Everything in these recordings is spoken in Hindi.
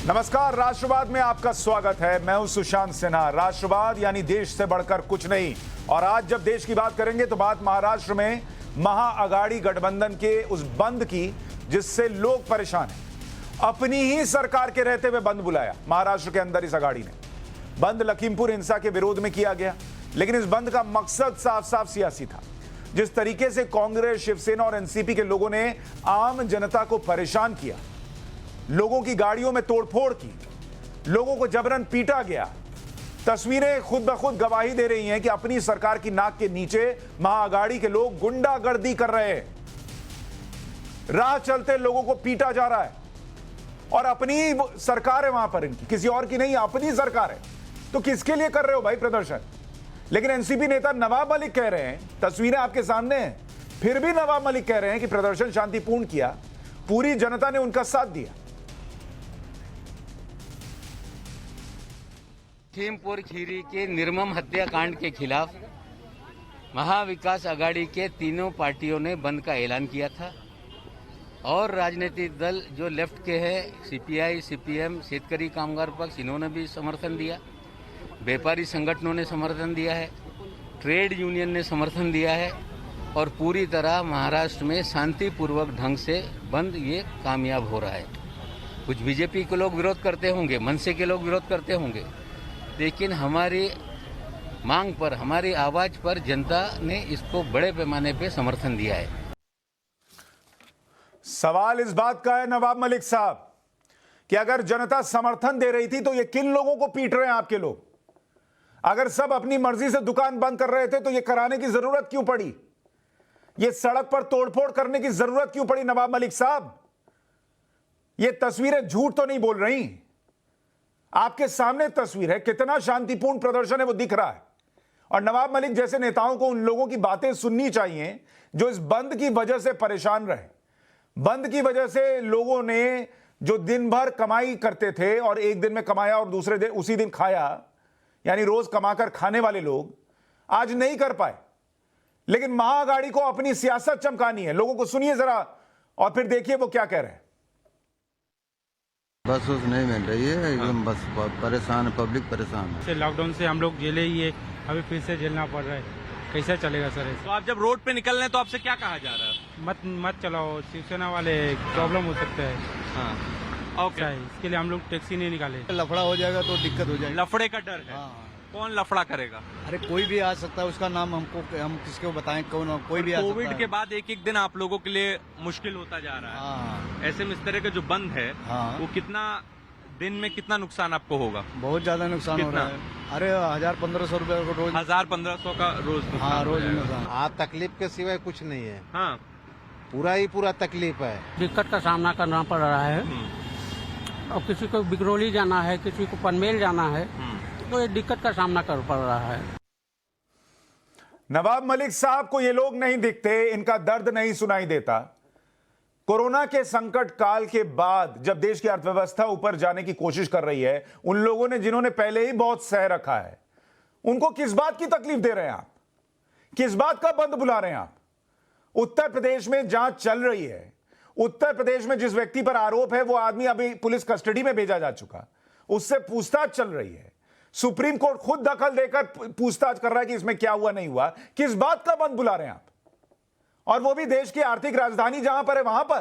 नमस्कार, राष्ट्रवाद में आपका स्वागत है। मैं हूं सुशांत सिन्हा। राष्ट्रवाद यानी देश से बढ़कर कुछ नहीं। और आज जब देश की बात करेंगे तो बात महाराष्ट्र में महाअघाड़ी गठबंधन के उस बंद की जिससे लोग परेशान हैं। अपनी ही सरकार के रहते हुए बंद बुलाया महाराष्ट्र के अंदर इस अघाड़ी ने। बंद लखीमपुर हिंसा के विरोध में किया गया, लेकिन इस बंद का मकसद साफ साफ सियासी था। जिस तरीके से कांग्रेस, शिवसेना और एनसीपी के लोगों ने आम जनता को परेशान किया, लोगों की गाड़ियों में तोड़फोड़ की, लोगों को जबरन पीटा गया, तस्वीरें खुद ब खुद गवाही दे रही हैं कि अपनी सरकार की नाक के नीचे महाअघाड़ी के लोग गुंडागर्दी कर रहे हैं। राह चलते लोगों को पीटा जा रहा है और अपनी सरकार है वहां पर, इनकी किसी और की नहीं, अपनी सरकार है। तो किसके लिए कर रहे हो भाई प्रदर्शन? लेकिन एनसीपी नेता नवाब मलिक कह रहे हैं, तस्वीरें आपके सामने हैं, फिर भी नवाब मलिक कह रहे हैं कि प्रदर्शन शांतिपूर्ण किया, पूरी जनता ने उनका साथ दिया। लखीमपुर खीरी के निर्मम हत्याकांड के खिलाफ महाविकास आघाड़ी के तीनों पार्टियों ने बंद का ऐलान किया था और राजनीतिक दल जो लेफ्ट के हैं, सीपीआई, सीपीएम, शेतकरी कामगार पक्ष, इन्होंने भी समर्थन दिया, व्यापारी संगठनों ने समर्थन दिया है, ट्रेड यूनियन ने समर्थन दिया है और पूरी तरह महाराष्ट्र में शांतिपूर्वक ढंग से बंद ये कामयाब हो रहा है। कुछ बीजेपी के लोग विरोध करते होंगे, मनसे के लोग विरोध करते होंगे, लेकिन हमारी मांग पर, हमारी आवाज पर जनता ने इसको बड़े पैमाने पे समर्थन दिया है। सवाल इस बात का है नवाब मलिक साहब कि अगर जनता समर्थन दे रही थी तो ये किन लोगों को पीट रहे हैं आपके लोग? अगर सब अपनी मर्जी से दुकान बंद कर रहे थे तो ये कराने की जरूरत क्यों पड़ी? ये सड़क पर तोड़फोड़ करने की जरूरत क्यों पड़ी नवाब मलिक साहब? ये तस्वीरें झूठ तो नहीं बोल रही, आपके सामने तस्वीर है, कितना शांतिपूर्ण प्रदर्शन है वो दिख रहा है। और नवाब मलिक जैसे नेताओं को उन लोगों की बातें सुननी चाहिए जो इस बंद की वजह से परेशान रहे। बंद की वजह से लोगों ने जो दिन भर कमाई करते थे और एक दिन में कमाया और दूसरे दिन उसी दिन खाया, यानी रोज कमाकर खाने वाले लोग आज नहीं कर पाए। लेकिन महाअघाड़ी को अपनी सियासत चमकानी है। लोगों को सुनिए जरा और फिर देखिए वो क्या कह रहे हैं। बस उस नहीं मिल रही है, एकदम बस परेशान है, पब्लिक परेशान है। लॉकडाउन से हम लोग जेले ही है, अभी फिर से झेलना पड़ रहा है। कैसे चलेगा सर? तो आप जब रोड पे निकल रहे हैं तो आपसे क्या कहा जा रहा है? मत चलाओ, शिवसेना वाले प्रॉब्लम हो सकता है। हाँ, ओके। इसके लिए हम लोग टैक्सी नहीं निकाले। लफड़ा हो जाएगा तो दिक्कत हो जाएगी। लफड़े का डर है। कौन लफड़ा करेगा? अरे कोई भी आ सकता है, उसका नाम हम किसको बताएं? कौन कोई भी आ सकता है। कोविड के बाद एक एक दिन आप लोगों के लिए मुश्किल होता जा रहा है। हाँ, ऐसे में इस तरह का जो बंद है वो कितना दिन में कितना नुकसान आपको होगा? बहुत ज्यादा नुकसान हो रहा है। अरे 1000-1500 रुपए रोज। 1000-1500 का रोज नुकसान। हाँ, रोज नुकसान। हाँ, तकलीफ के सिवाय कुछ नहीं है। हाँ, पूरा तकलीफ है। दिक्कत का सामना करना पड़ रहा है। और किसी को बिगरौली जाना है, किसी को पनमेल जाना है, तो ये दिक्कत का सामना कर पड़ रहा है। नवाब मलिक साहब को ये लोग नहीं दिखते, इनका दर्द नहीं सुनाई देता। कोरोना के संकट काल के बाद जब देश की अर्थव्यवस्था ऊपर जाने की कोशिश कर रही है, उन लोगों ने जिन्होंने पहले ही बहुत सह रखा है, उनको किस बात की तकलीफ दे रहे हैं आप? किस बात का बंद बुला रहे हैं आप? उत्तर प्रदेश में जांच चल रही है। उत्तर प्रदेश में जिस व्यक्ति पर आरोप है वो आदमी अभी पुलिस कस्टडी में भेजा जा चुका, उससे पूछताछ चल रही है। सुप्रीम कोर्ट खुद दखल देकर पूछताछ कर रहा है कि इसमें क्या हुआ नहीं हुआ। किस बात का बंद बुला रहे हैं आप? और वो भी देश की आर्थिक राजधानी जहां पर है वहां पर।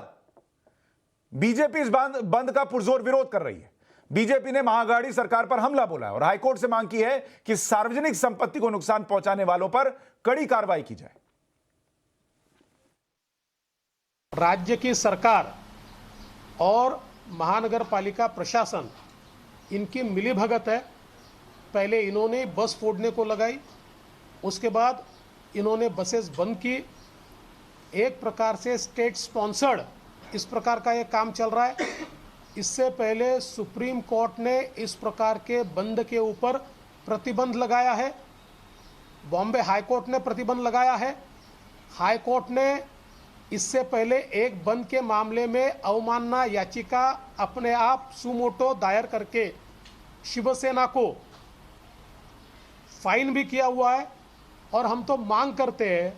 बीजेपी इस बंद का पुरजोर विरोध कर रही है। बीजेपी ने महाअघाड़ी सरकार पर हमला बोला है और हाईकोर्ट से मांग की है कि सार्वजनिक संपत्ति को नुकसान पहुंचाने वालों पर कड़ी कार्रवाई की जाए। राज्य की सरकार और महानगर पालिका प्रशासन, इनकी मिलीभगत है। पहले इन्होंने बस फोड़ने को लगाई, उसके बाद इन्होंने बसेस बंद की। एक प्रकार से स्टेट स्पॉन्सर्ड इस प्रकार का ये काम चल रहा है। इससे पहले सुप्रीम कोर्ट ने इस प्रकार के बंद के ऊपर प्रतिबंध लगाया है। बॉम्बे हाई कोर्ट ने प्रतिबंध लगाया है। हाई कोर्ट ने इससे पहले एक बंद के मामले में अवमानना याचिका अपने आप सुमोटो दायर करके शिवसेना को फाइन भी किया हुआ है। और हम तो मांग करते हैं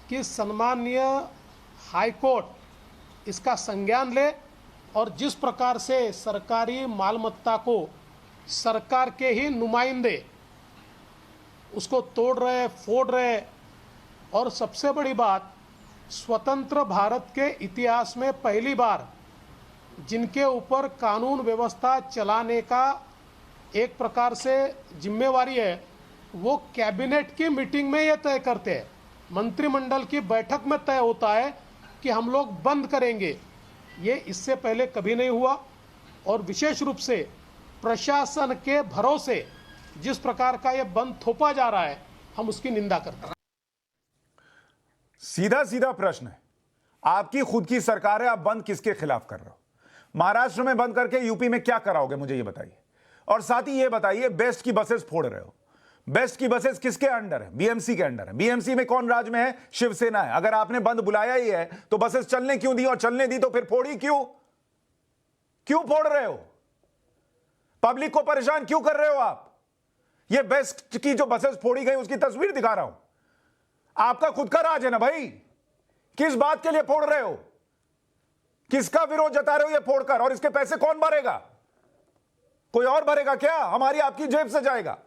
कि सम्माननीय हाई कोर्ट इसका संज्ञान ले और जिस प्रकार से सरकारी मालमत्ता को सरकार के ही नुमाइंदे उसको तोड़ रहे, फोड़ रहे, और सबसे बड़ी बात, स्वतंत्र भारत के इतिहास में पहली बार जिनके ऊपर कानून व्यवस्था चलाने का एक प्रकार से जिम्मेवारी है, वो कैबिनेट की मीटिंग में ये तय करते हैं, मंत्रिमंडल की बैठक में तय होता है कि हम लोग बंद करेंगे। ये इससे पहले कभी नहीं हुआ, और विशेष रूप से प्रशासन के भरोसे जिस प्रकार का ये बंद थोपा जा रहा है, हम उसकी निंदा करते हैं। सीधा सीधा प्रश्न है, आपकी खुद की सरकार है, आप बंद किसके खिलाफ कर रहे हो? महाराष्ट्र में बंद करके यूपी में क्या कराओगे, मुझे ये बताइए। और साथ ही ये बताइए, बेस्ट की बसेस फोड़ रहे हो, बेस्ट की बसेस किसके अंडर है? बीएमसी के अंडर है। बीएमसी में कौन राज में है? शिवसेना है। अगर आपने बंद बुलाया ही है तो बसेस चलने क्यों दी, और चलने दी तो फिर फोड़ी क्यों फोड़ रहे हो? पब्लिक को परेशान क्यों कर रहे हो आप? ये बेस्ट की जो बसेस फोड़ी गई उसकी तस्वीर दिखा रहा हूं, आपका खुद का राज है ना भाई, किस बात के लिए फोड़ रहे हो? किसका विरोध जता रहे हो ये फोड़कर? और इसके पैसे कौन भरेगा? कोई और भरेगा क्या? हमारी आपकी जेब से जाएगा।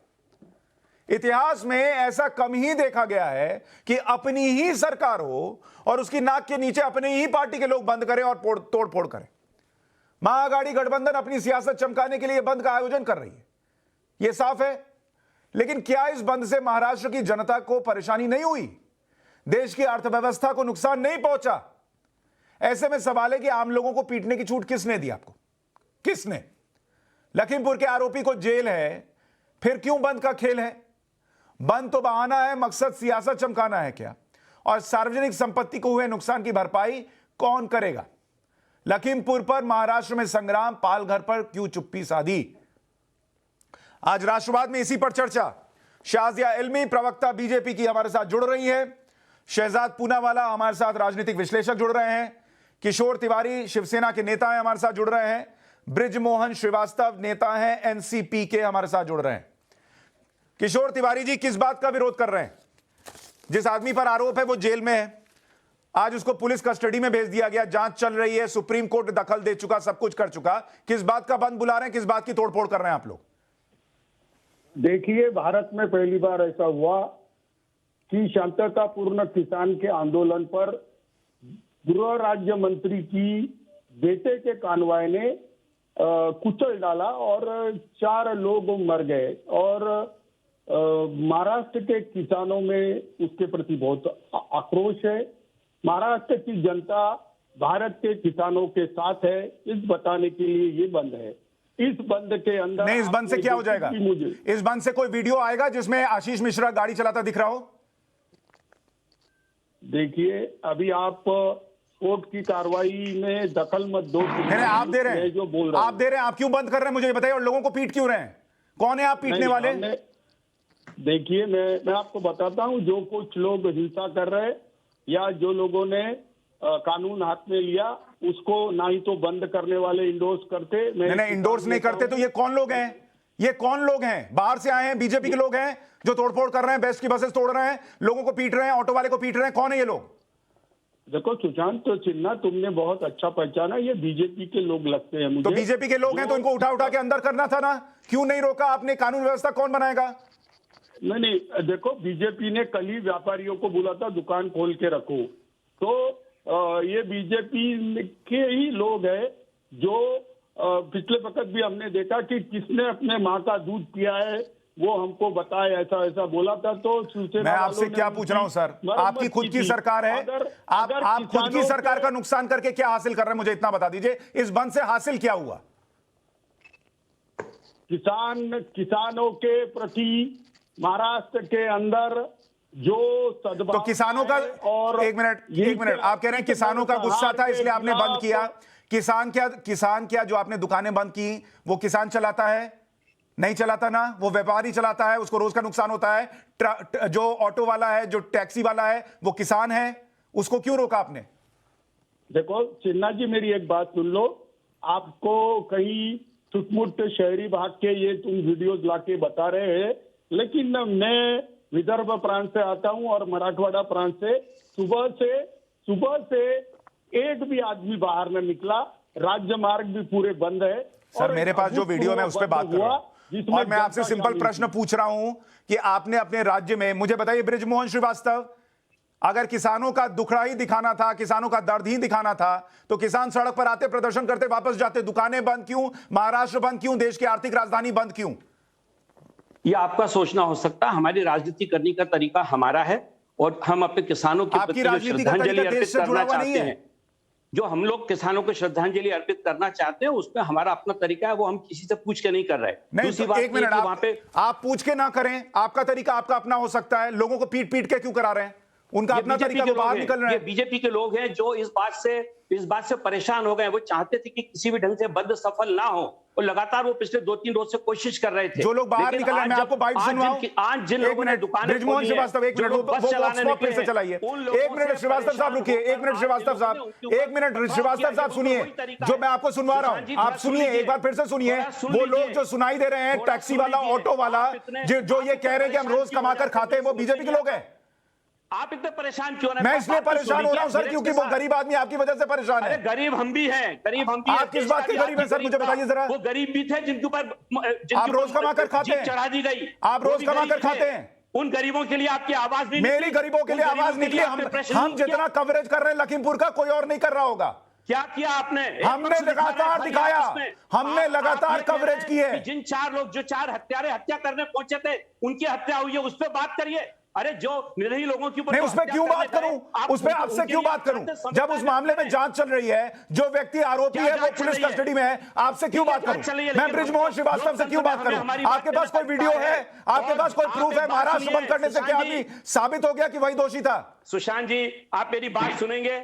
इतिहास में ऐसा कम ही देखा गया है कि अपनी ही सरकार हो और उसकी नाक के नीचे अपनी ही पार्टी के लोग बंद करें और तोड़ फोड़ करें। महाअघाड़ी गठबंधन अपनी सियासत चमकाने के लिए बंद का आयोजन कर रही है, यह साफ है। लेकिन क्या इस बंद से महाराष्ट्र की जनता को परेशानी नहीं हुई? देश की अर्थव्यवस्था को नुकसान नहीं पहुंचा? ऐसे में सवाल है कि आम लोगों को पीटने की छूट किसने दी आपको? किसने? लखीमपुर के आरोपी को जेल है, फिर क्यों बंद का खेल है? बंद तो बहाना है, मकसद सियासत चमकाना है क्या? और सार्वजनिक संपत्ति को हुए नुकसान की भरपाई कौन करेगा? लखीमपुर पर महाराष्ट्र में संग्राम, पालघर पर क्यों चुप्पी साधी? आज राष्ट्रवाद में इसी पर चर्चा। शाजिया इल्मी, प्रवक्ता बीजेपी की, हमारे साथ जुड़ रही है। शहजाद पूनावाला हमारे साथ राजनीतिक विश्लेषक जुड़ रहे हैं। किशोर तिवारी शिवसेना के नेता हैं, हमारे साथ जुड़ रहे हैं। ब्रिजमोहन श्रीवास्तव नेता हैं एनसीपी के, हमारे साथ जुड़ रहे हैं। किशोर तिवारी जी, किस बात का विरोध कर रहे हैं? जिस आदमी पर आरोप है वो जेल में है, आज उसको पुलिस कस्टडी में भेज दिया गया, जांच चल रही है, सुप्रीम कोर्ट दखल दे चुका, सब कुछ कर चुका। किस बात का बंद बुला रहे हैं? किस बात की तोड़फोड़ कर रहे हैं आप लोग? देखिए, भारत में पहली बार ऐसा हुआ कि शांततापूर्ण किसान के आंदोलन पर गृह राज्य मंत्री की बेटे के कानवाय ने कुचल डाला और 4 लोग मर गए। और महाराष्ट्र के किसानों में उसके प्रति बहुत आक्रोश है। महाराष्ट्र की जनता भारत के किसानों के साथ है, इस बताने के लिए ये बंद है। इस बंद के अंदर नहीं, इस बंद से क्या हो जाएगा? इस बंद से कोई वीडियो आएगा जिसमें आशीष मिश्रा गाड़ी चलाता दिख रहा हो? देखिए, अभी आप कोर्ट की कार्रवाई में दखल मत दो। नहीं, आप दे रहे हैं, जो बोल रहे हैं, आप दे रहे हैं। आप क्यों बंद कर रहे हैं मुझे ये बताइए, और लोगों को पीट क्यों रहे हैं? कौन है आप पीटने वाले? देखिए, मैं आपको बताता हूं, जो कुछ लोग हिंसा कर रहे या जो लोगों ने कानून हाथ में लिया, उसको ना ही तो बंद करने वाले इंडोर्स करते। नहीं, इंडोर्स नहीं करते तो ये कौन लोग हैं? ये कौन लोग हैं? बाहर से आए हैं, बीजेपी के लोग हैं जो तोड़फोड़ कर रहे हैं, बेस्ट की बसेस तोड़ रहे हैं, लोगों को पीट रहे हैं, ऑटो वाले को पीट रहे हैं। कौन है ये लोग? देखो सुशांत सिन्हा, तुमने बहुत अच्छा पहचाना, ये बीजेपी के लोग लगते हैं मुझे। तो बीजेपी के लोग हैं तो इनको उठा के अंदर करना था ना, क्यों नहीं रोका आपने? कानून व्यवस्था कौन बनाएगा? नहीं, देखो, बीजेपी ने कल ही व्यापारियों को बोला था दुकान खोल के रखो, तो ये बीजेपी के ही लोग हैं जो पिछले वक्त भी हमने देखा कि किसने अपने माँ का दूध पिया है वो हमको बताए, ऐसा ऐसा बोला था। तो मैं आपसे क्या पूछ रहा हूं सर, आपकी खुद की सरकार है, आप खुद की सरकार का नुकसान करके क्या हासिल कर रहे हैं मुझे इतना बता दीजिए। इस बंद से हासिल क्या हुआ? किसानों के प्रति महाराष्ट्र के अंदर जो सद्भाव, तो किसानों का, और एक मिनट, आप कह रहे हैं किसानों का गुस्सा था इसलिए आपने बंद किया। किसान क्या जो आपने दुकानें बंद की वो किसान चलाता है? नहीं चलाता ना, वो व्यापारी चलाता है, उसको रोज का नुकसान होता है। जो ऑटो वाला है, जो टैक्सी वाला है, वो किसान है, उसको क्यों रोका आपने? देखो सिन्हा जी, मेरी एक बात सुन लो। आपको कहीं छुटमुट शहरी भाग के ये तुम वीडियोस लाके बता रहे हैं, लेकिन मैं विदर्भ प्रांत से आता हूं और मराठवाड़ा प्रांत से। सुबह से एक भी आदमी बाहर न निकला राज्य मार्ग भी पूरे बंद है। सर मेरे पास जो वीडियो है मैं उस पर बात कर रहा हूं और मैं आपसे सिंपल प्रश्न पूछ रहा हूं कि आपने अपने राज्य में, मुझे बताइए बृजमोहन श्रीवास्तव, अगर किसानों का दुखड़ा ही दिखाना था, किसानों का दर्द ही दिखाना था, तो किसान सड़क पर आते, प्रदर्शन करते, वापस जाते। दुकानें बंद क्यों? महाराष्ट्र बंद क्यों? देश की आर्थिक राजधानी बंद क्यों? ये आपका सोचना हो सकता है। हमारी राजनीति करने का तरीका हमारा है और हम अपने किसानों के प्रति श्रद्धांजलि अर्पित करना चाहते हैं। जो हम लोग किसानों को श्रद्धांजलि अर्पित करना चाहते हैं उसमें हमारा अपना तरीका है, वो हम किसी से पूछ के नहीं कर रहे। दूसरी बात, एक मिनट, वहां पे आप पूछ के ना करें, आपका तरीका आपका अपना हो सकता है। लोगों को पीट पीट के क्यों करा रहे हैं? उनका अपना तरीका, वो बाहर निकल रहे हैं। बीजेपी के लोग हैं जो इस बात से परेशान हो गए। वो चाहते थे कि किसी भी ढंग से बंद सफल ना हो और लगातार वो पिछले 2-3 रोज से कोशिश कर रहे थे। जो लोग बाहर निकल रहे हैं, मैं आपको बाइट सुनवाऊं। आज जिन लोगों ने दुकानें बृजमोहन श्रीवास्तव, एक मिनट, वो फिर से चलाइए। एक मिनट श्रीवास्तव साहब रुकिए, एक मिनट श्रीवास्तव साहब, एक मिनट श्रीवास्तव साहब सुनिए, जो मैं आपको सुनवा रहा हूं आप सुनिए, एक बार फिर से सुनिए। वो लोग जो सुनाई दे रहे हैं, टैक्सी वाला, ऑटो वाला, जो ये कह रहे हैं कि हम रोज कमाकर खाते हैं, वो बीजेपी के लोग हैं। आप इतने परेशान क्यों ना? मैं इसलिए परेशान हो रहा हूं सर क्योंकि वो गरीब आदमी आपकी वजह से परेशान है। गरीब हम भी हैं, गरीब हम भी। आप किस बात के गरीब हैं सर, मुझे बताइए जरा। वो गरीब भी थे जिनके ऊपर आप रोज कमा कर खाते हैं, चढ़ा दी गई। आप रोज कमा कर खाते हैं। उन गरीबों के लिए आपकी आवाज नहीं, मेरी गरीबों के लिए आवाज निकली। हम जितना कवरेज कर रहे हैं लखीमपुर का, कोई और नहीं कर रहा होगा। क्या किया आपने? हमने लगातार दिखाया, हमने लगातार कवरेज की है। जिन 4 लोग जो 4 हत्यारे हत्या करने पहुंचे थे, उनकी हत्या हुई है, उस पर बात करिए। अरे जो निर्दयी लोगों के ऊपर, नहीं, उस पर क्यों बात करूं? उस पर आपसे क्यों बात करूं? जब उस मामले में जांच चल रही है, जो व्यक्ति आरोपी है वो पुलिस कस्टडी में है, आपसे क्यों बात करूं? मैं बृजमोहन श्रीवास्तव से क्यों बात करूं? आपके पास कोई वीडियो है, आपके पास कोई प्रूफ है? महाराष्ट्र बंद करने से क्या अभी साबित हो गया कि वही दोषी था? सुशांत जी, आप मेरी बात सुनेंगे?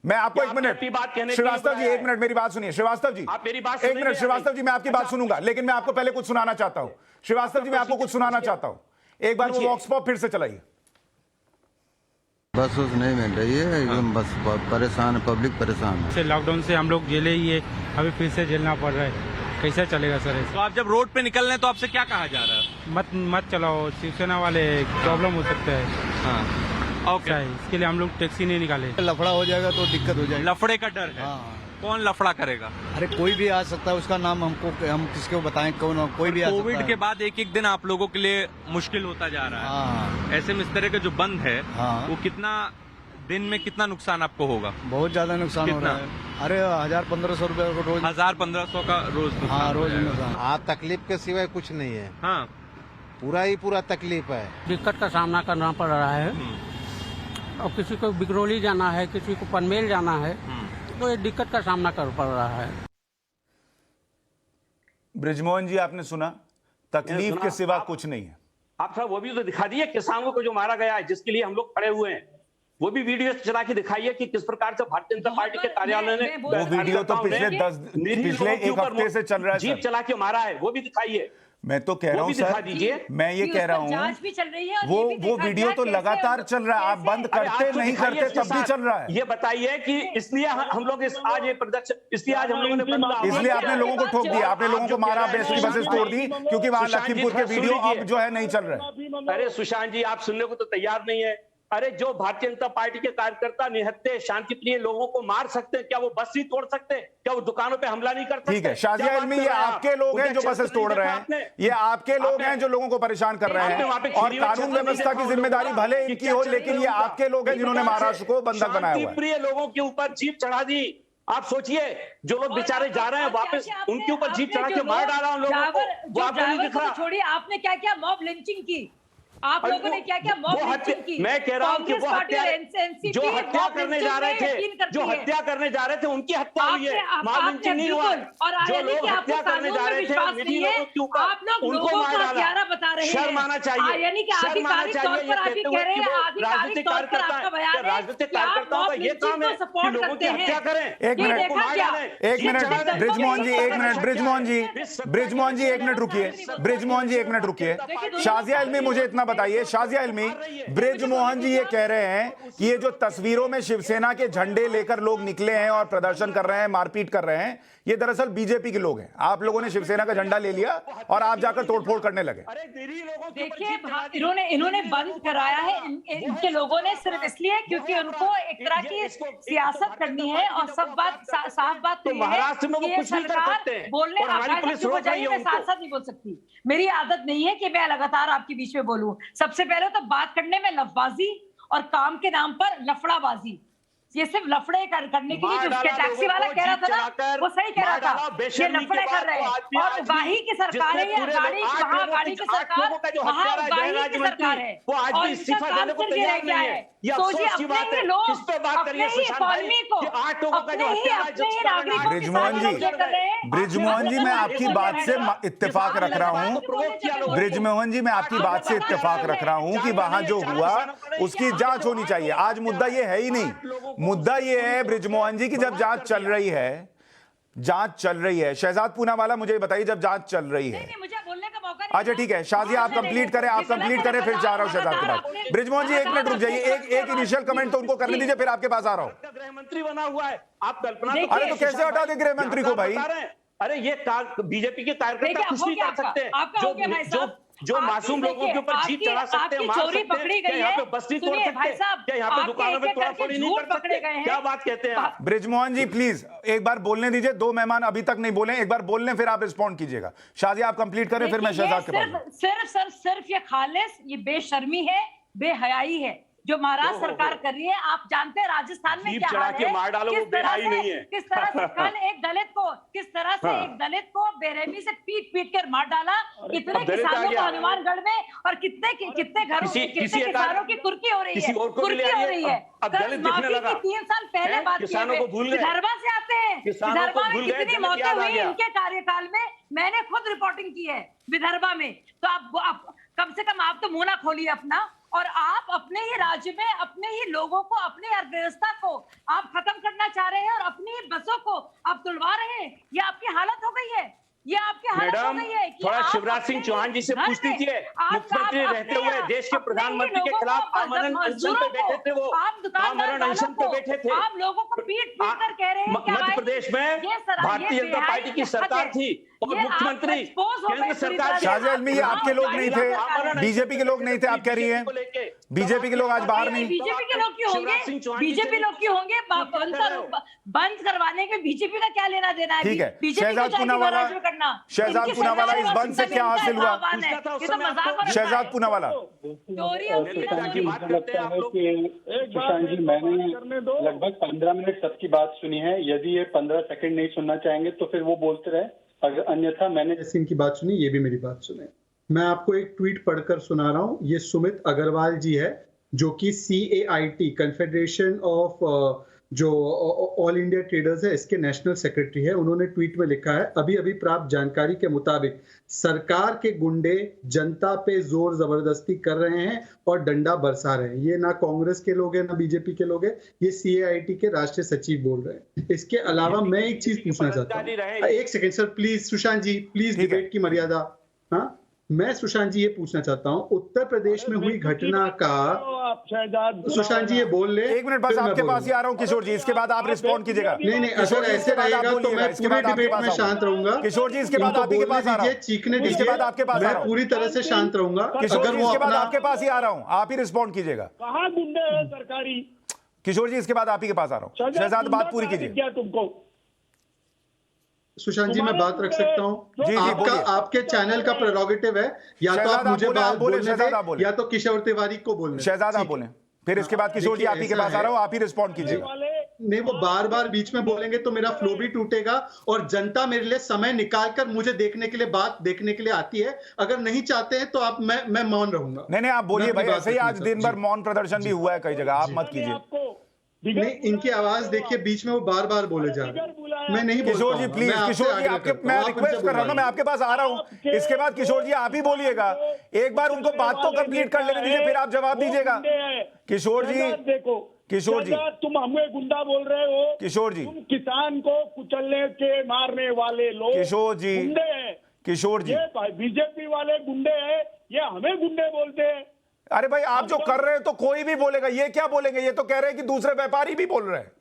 मैं आपको एक मिनट, श्रीवास्तव जी एक मिनट मेरी बात सुनिए। श्रीवास्तव जी आप मेरी बात एक मिनट, श्रीवास्तव जी मैं आपकी बात सुनूंगा, लेकिन मैं आपको पहले कुछ सुनाना चाहता हूं। श्रीवास्तव जी मैं आपको कुछ सुनाना चाहता हूं, एक बार वो वॉक्स पॉप फिर से चलाइए। बस उस नहीं मिल रही है, एकदम बस परेशान है, पब्लिक परेशान है। लॉकडाउन से हम लोग जेले ही है, अभी फिर से झेलना पड़ रहा है। कैसे चलेगा सर? तो आप जब रोड पे निकल रहे हैं तो आपसे क्या कहा जा रहा है? मत चलाओ, शिवसेना वाले प्रॉब्लम हो सकता है। हाँ, ओके। इसके लिए हम लोग टैक्सी नहीं निकाले। लफड़ा हो जाएगा तो दिक्कत हो जाएगी। लफड़े का डर है? हाँ। कौन लफड़ा करेगा? अरे कोई भी आ सकता है, उसका नाम हम किसको बताएं? कौन? कोई भी आ सकता है। कोविड के बाद एक एक दिन आप लोगों के लिए मुश्किल होता जा रहा है। हाँ। ऐसे में इस तरह का जो बंद है, हाँ। वो कितना दिन में कितना नुकसान आपको होगा? बहुत ज्यादा नुकसान हो रहा है। अरे 1000-1500 रुपए रोज। 1000-1500 का रोज? हाँ, रोज नुकसान। हाँ, तकलीफ के सिवाय कुछ नहीं है। हाँ, पूरा ही पूरा तकलीफ है। दिक्कत का सामना करना पड़ रहा है और किसी को बिगरौली जाना है, किसी को पनमेल जाना है, तो ये दिक्कत का सामना कर पड़ रहा है। बृजमोहन जी आपने सुना, तकलीफ के सिवा कुछ नहीं है। आप सर वो भी तो दिखा दिए, किसानों को जो मारा गया है, जिसके लिए हम लोग खड़े हुए हैं, वो भी वीडियो चला के दिखाइए कि किस प्रकार से भारतीय जनता पार्टी के कार्यालय ने वो वीडियो तो पिछले एक हफ्ते से चल रहा है। जीप चला के मारा है, वो भी दिखाइए। मैं तो कह रहा हूं सर, मैं ये कह रहा हूं, जांच भी चल रही है और वो वीडियो तो लगातार चल रहा है। आप बंद करते नहीं करते तब भी चल रहा है। ये बताइए कि इसलिए हम लोग आज ये प्रदर्शन, इसलिए आज हम लोगों ने, इसलिए आपने लोगों को ठोक दिया, आपने लोगों को मारा, बेस्ट की बसेस तोड़ दी, क्योंकि वहां लखीमपुर के वीडियो अब जो है नहीं चल रहे। अरे सुशांत जी, आप सुनने को तो तैयार नहीं है। अरे जो भारतीय जनता पार्टी के कार्यकर्ता निहत्थे शांति प्रिय लोगों को मार सकते हैं, क्या वो बस नहीं तोड़ सकते? क्या वो दुकानों पे हमला नहीं कर सकते? ठीक है शाजिया इल्मी, ये आपके लोग हैं जो बसेस तोड़ रहे हैं, ये आपके लोग हैं जो लोगों को परेशान कर रहे हैं, और कानून व्यवस्था की जिम्मेदारी भले इनकी हो, लेकिन ये आपके लोग हैं जिन्होंने महाराष्ट्र को बंधक बनाया हुआ है। प्रिय लोगों के ऊपर जीप चढ़ा दी। आप सोचिए, जो लोग बेचारे जा रहे हैं वापस, उनके ऊपर जीप चढ़ा के मार डाला उन लोगों को, वो आपको नहीं दिख रहा। छोड़िए, आपने क्या क्या मॉब लिंचिंग की, आप लोगों ने क्या क्या मॉब लिंचिंग की? मैं कह रहा हूं कि वो जो हत्या करने जा रहे थे, जो हत्या करने जा रहे थे, उनकी हत्या हुई है, मॉब लिंचिंग नहीं हुआ। जो लोग हत्या करने जा रहे थे निरीह लोगों के ऊपर, उनको मार डाला। शर्म आना चाहिए, यानी कि आधिकारिक तौर पर आप कह रहे हैं, आधिकारिक तौर पर आपका बयान है राजनीतिक कार्यकर्ताओं का ये काम है कि लोगों की हत्या करें। एक मिनट बृजमोहन जी, एक मिनट बृजमोहन जी, एक मिनट रुकिए, बृजमोहन जी एक मिनट रुकिए। शाजिया इल्मी, मुझे इतना बताइए शाजिया इल्मी, ब्रिजमोहन जी ये कह रहे हैं कि ये जो तस्वीरों में शिवसेना के झंडे लेकर लोग निकले हैं और प्रदर्शन कर रहे हैं, मारपीट कर रहे हैं, ये दरअसल बीजेपी के लोग हैं। आप लोगों ने शिवसेना का झंडा ले लिया और आप जाकर तोड़फोड़ करने लगे। देखिए इन्होंने बंद कराया है इनके लोगों ने सिर्फ इसलिए क्योंकि उनको एक तरह की सियासत करनी है। और सब बात साफ बात तो महाराष्ट्र में वो कुछ नहीं कर सकते बोलने और हमारी पुलिस रोक रही है उनको। साथ साथ नहीं बोल सकती, मेरी आदत नहीं है कि मैं लगातार आपके बीच में बोलूं। सबसे पहले तो बात करने में लफबाजी और काम के नाम पर लफड़ाबाजी, ये सिर्फ लफड़े करने के लिए जो टैक्सी वाला कह रहा था ना, वो सही कह रहा था। ये लफड़े कर रहे हैं और उगाही की सरकार है, या गाड़ी वहाँ गाड़ी की सरकार, वहाँ उगाही की सरकार है और इनका काम सिर्फ ये रह गया है। सोचिए अपने ही लोग, अपने ही इकॉनमी को, अपने ही नागरिकों ब्रिजमोहन जी, मैं आपकी बात से इत्तेफाक रख रहा हूँ। ब्रिजमोहन जी, मैं आपकी बात से इत्तेफाक रख रहा हूँ कि वहां जो हुआ उसकी जांच होनी चाहिए। आज मुद्दा ये है ही नहीं। मुद्दा ये है ब्रिजमोहन जी की जब जांच चल रही है, शहजाद पूनावाला मुझे बताइए, जब जांच चल रही है, मुझे बोलने का मौका अच्छा ठीक है शाजिया आप कंप्लीट करें, फिर जा रहा हूं शहजाद के पास। ब्रिजमोहन जी 1 मिनट रुक जाइए, एक इनिशियल कमेंट तो उनको करने दीजिए, फिर आपके पास आ रहा हूं। गृह मंत्री बना हुआ है, आप कल्पना अरे तो कैसे हटा दे गृह मंत्री को भाई? अरे ये बीजेपी के कार्यकर्ता कुछ नहीं कर सकते, जो मासूम लोगों के ऊपर जीप चढ़ा सकते हैं, मार सकते हैं, यहाँ पे बस नहीं तोड़ सकते, यहाँ पे दुकानों में तोड़फोड़ी नहीं कर सकते, क्या बात कहते हैं आप? ब्रिजमोहन जी प्लीज एक बार बोलने दीजिए, 2 मेहमान अभी तक नहीं बोले, एक बार बोलने फिर आप रिस्पॉन्ड कीजिएगा। शाजिया आप कंप्लीट करें, फिर मैं शहजाद के पास। सिर्फ ये खालिस, ये बेशर्मी है, बेहयाई है जो महाराष्ट्र सरकार कर रही है। आप जानते हैं राजस्थान में क्या हाल है, किस तरह से कल एक दलित को बेरहमी से पीट कर मार डाला, कितने किसानों को हनुमानगढ़ में, और कितने घरों कितने किसानों की कुर्की हो रही है। कल माफी की 3 साल पहले बात की, विदर्भा से आते हैं, विदर्भा में कितनी मौतें हुई इनके कार्यकाल में, मैंने खुद रिपोर्टिंग की है विदर्भा में। तो आप कम से कम आप तो मुंह ना खोलिए अपना, और आप अपने ही राज्य में अपने ही लोगों को, अपनी अर्थव्यवस्था को आप खत्म करना चाह रहे हैं और अपनी ही बसों को आप तुलवा रहे हैं। ये आपकी हालत हो गई है, ये आपकी हालत हो गई है कि थोड़ा शिवराज सिंह चौहान जी से पूछ लीजिए, मुख्यमंत्री रहते हुए देश के प्रधानमंत्री के खिलाफ आमरण अनशन पे बैठे थे, वो आमरण अनशन पे बैठे थे। आप लोगों को पीट कर कह रहे हैं मध्य प्रदेश में भारतीय जनता पार्टी की सरकार थी और मुख्यमंत्री केंद्र सरकार। शाजिया इल्मी, ये आपके लोग नहीं थे, बीजेपी के लोग नहीं थे, आप कह रही हैं बीजेपी के लोग आज बाहर नहीं। बीजेपी के लोग क्यों होंगे? बीजेपी लोग क्यों होंगे? बंद करवाने के बीजेपी का क्या लेना देना है? ठीक है, शहजाद पूनावाला इस बंद से क्या हासिल हुआ? शहजाद पूनावाला, सुशांत जी, मैंने लगभग 15 मिनट सबकी बात सुनी है। यदि ये 15 सेकंड नहीं सुनना चाहेंगे तो फिर वो बोलते रहे, अगर अन्यथा मैंने जैसे इनकी बात सुनी, ये भी मेरी बात सुने। मैं आपको एक ट्वीट पढ़कर सुना रहा हूँ। ये सुमित अग्रवाल जी है, जो कि CAIT कन्फेडरेशन ऑफ जो ऑल इंडिया ट्रेडर्स है, इसके नेशनल सेक्रेटरी है। उन्होंने ट्वीट में लिखा है, अभी अभी प्राप्त जानकारी के मुताबिक सरकार के गुंडे जनता पे जोर जबरदस्ती कर रहे हैं और डंडा बरसा रहे हैं। ये ना कांग्रेस के लोग हैं ना बीजेपी के लोग हैं, ये CAIT के राष्ट्रीय सचिव बोल रहे हैं। इसके अलावा मैं एक चीज पूछना चाहता हूँ, एक second sir please, Sushant ji please, debate की मर्यादा। हाँ, मैं सुशांत जी ये पूछना चाहता हूँ, उत्तर प्रदेश में हुई घटना का, सुशांत जी ये बोल ले, 1 मिनट बस आपके पास ही आ रहा हूँ किशोर जी, इसके बाद आप रिस्पॉन्ड कीजिएगा। नहीं, अगर ऐसे रहेगा तो मैं पूरे डिबेट में शांत रहूंगा। किशोर जी इसके बाद आपके पास आ रहा हूँ, चीखने इसके बाद आपके पास मैं पूरी तरह से शांत रहूंगा। किशोर जी इसके बाद आपके पास ही आ रहा हूँ, आप ही रिस्पॉन्ड कीजिएगा। कहाँ गुंडे हैं सरकारी? किशोर जी इसके बाद आप ही के पास आ रहा हूँ, शहजाद बात पूरी कीजिए। तुमको सुशांत जी मैं बात रख सकता हूँ? आपके चैनल का प्रेरोगेटिव है, या तो आप मुझे बात बोलने दें या तो किशोर तिवारी को बोलने। शहजाद आप बोलें, फिर इसके बाद किशोर जी आप ही के पास आ रहा हूँ, आप ही रिस्पॉन्ड कीजिएगा। नहीं, वो बार बार बीच में बोलेंगे तो मेरा फ्लो भी टूटेगा, और जनता मेरे लिए समय निकाल कर मुझे देखने के लिए, बात देखने के लिए आती है। अगर नहीं चाहते हैं तो आप मैं मौन रहूंगा। नहीं आप बोलिए भाई, ऐसे ही आज दिन भर मौन प्रदर्शन भी हुआ है कई जगह, आप मत कीजिए। नहीं, इनकी आवाज देखिए, बीच में वो बार बार बोले जा रहे हैं। मैं नहीं, किशोर जी प्लीज, किशोर जी आपके, मैं रिक्वेस्ट कर रहा हूँ ना, मैं आपके पास आ रहा हूँ। इसके बाद किशोर जी आप ही बोलिएगा, एक बार उनको बात तो कंप्लीट कर लेने दीजिए, फिर आप जवाब दीजिएगा। किशोर जी देखो, किशोर जी तुम हमें गुंडा बोल रहे हो, किशोर जी तुम किसान को कुचलने के मारने वाले लोग किशोर जी गुंडे हैं। किशोर जी बीजेपी वाले गुंडे हैं, ये हमें गुंडे बोलते हैं। अरे भाई आप जो कर रहे हैं तो कोई भी बोलेगा, ये क्या बोलेंगे? ये तो कह रहे हैं कि दूसरे व्यापारी भी बोल रहे हैं,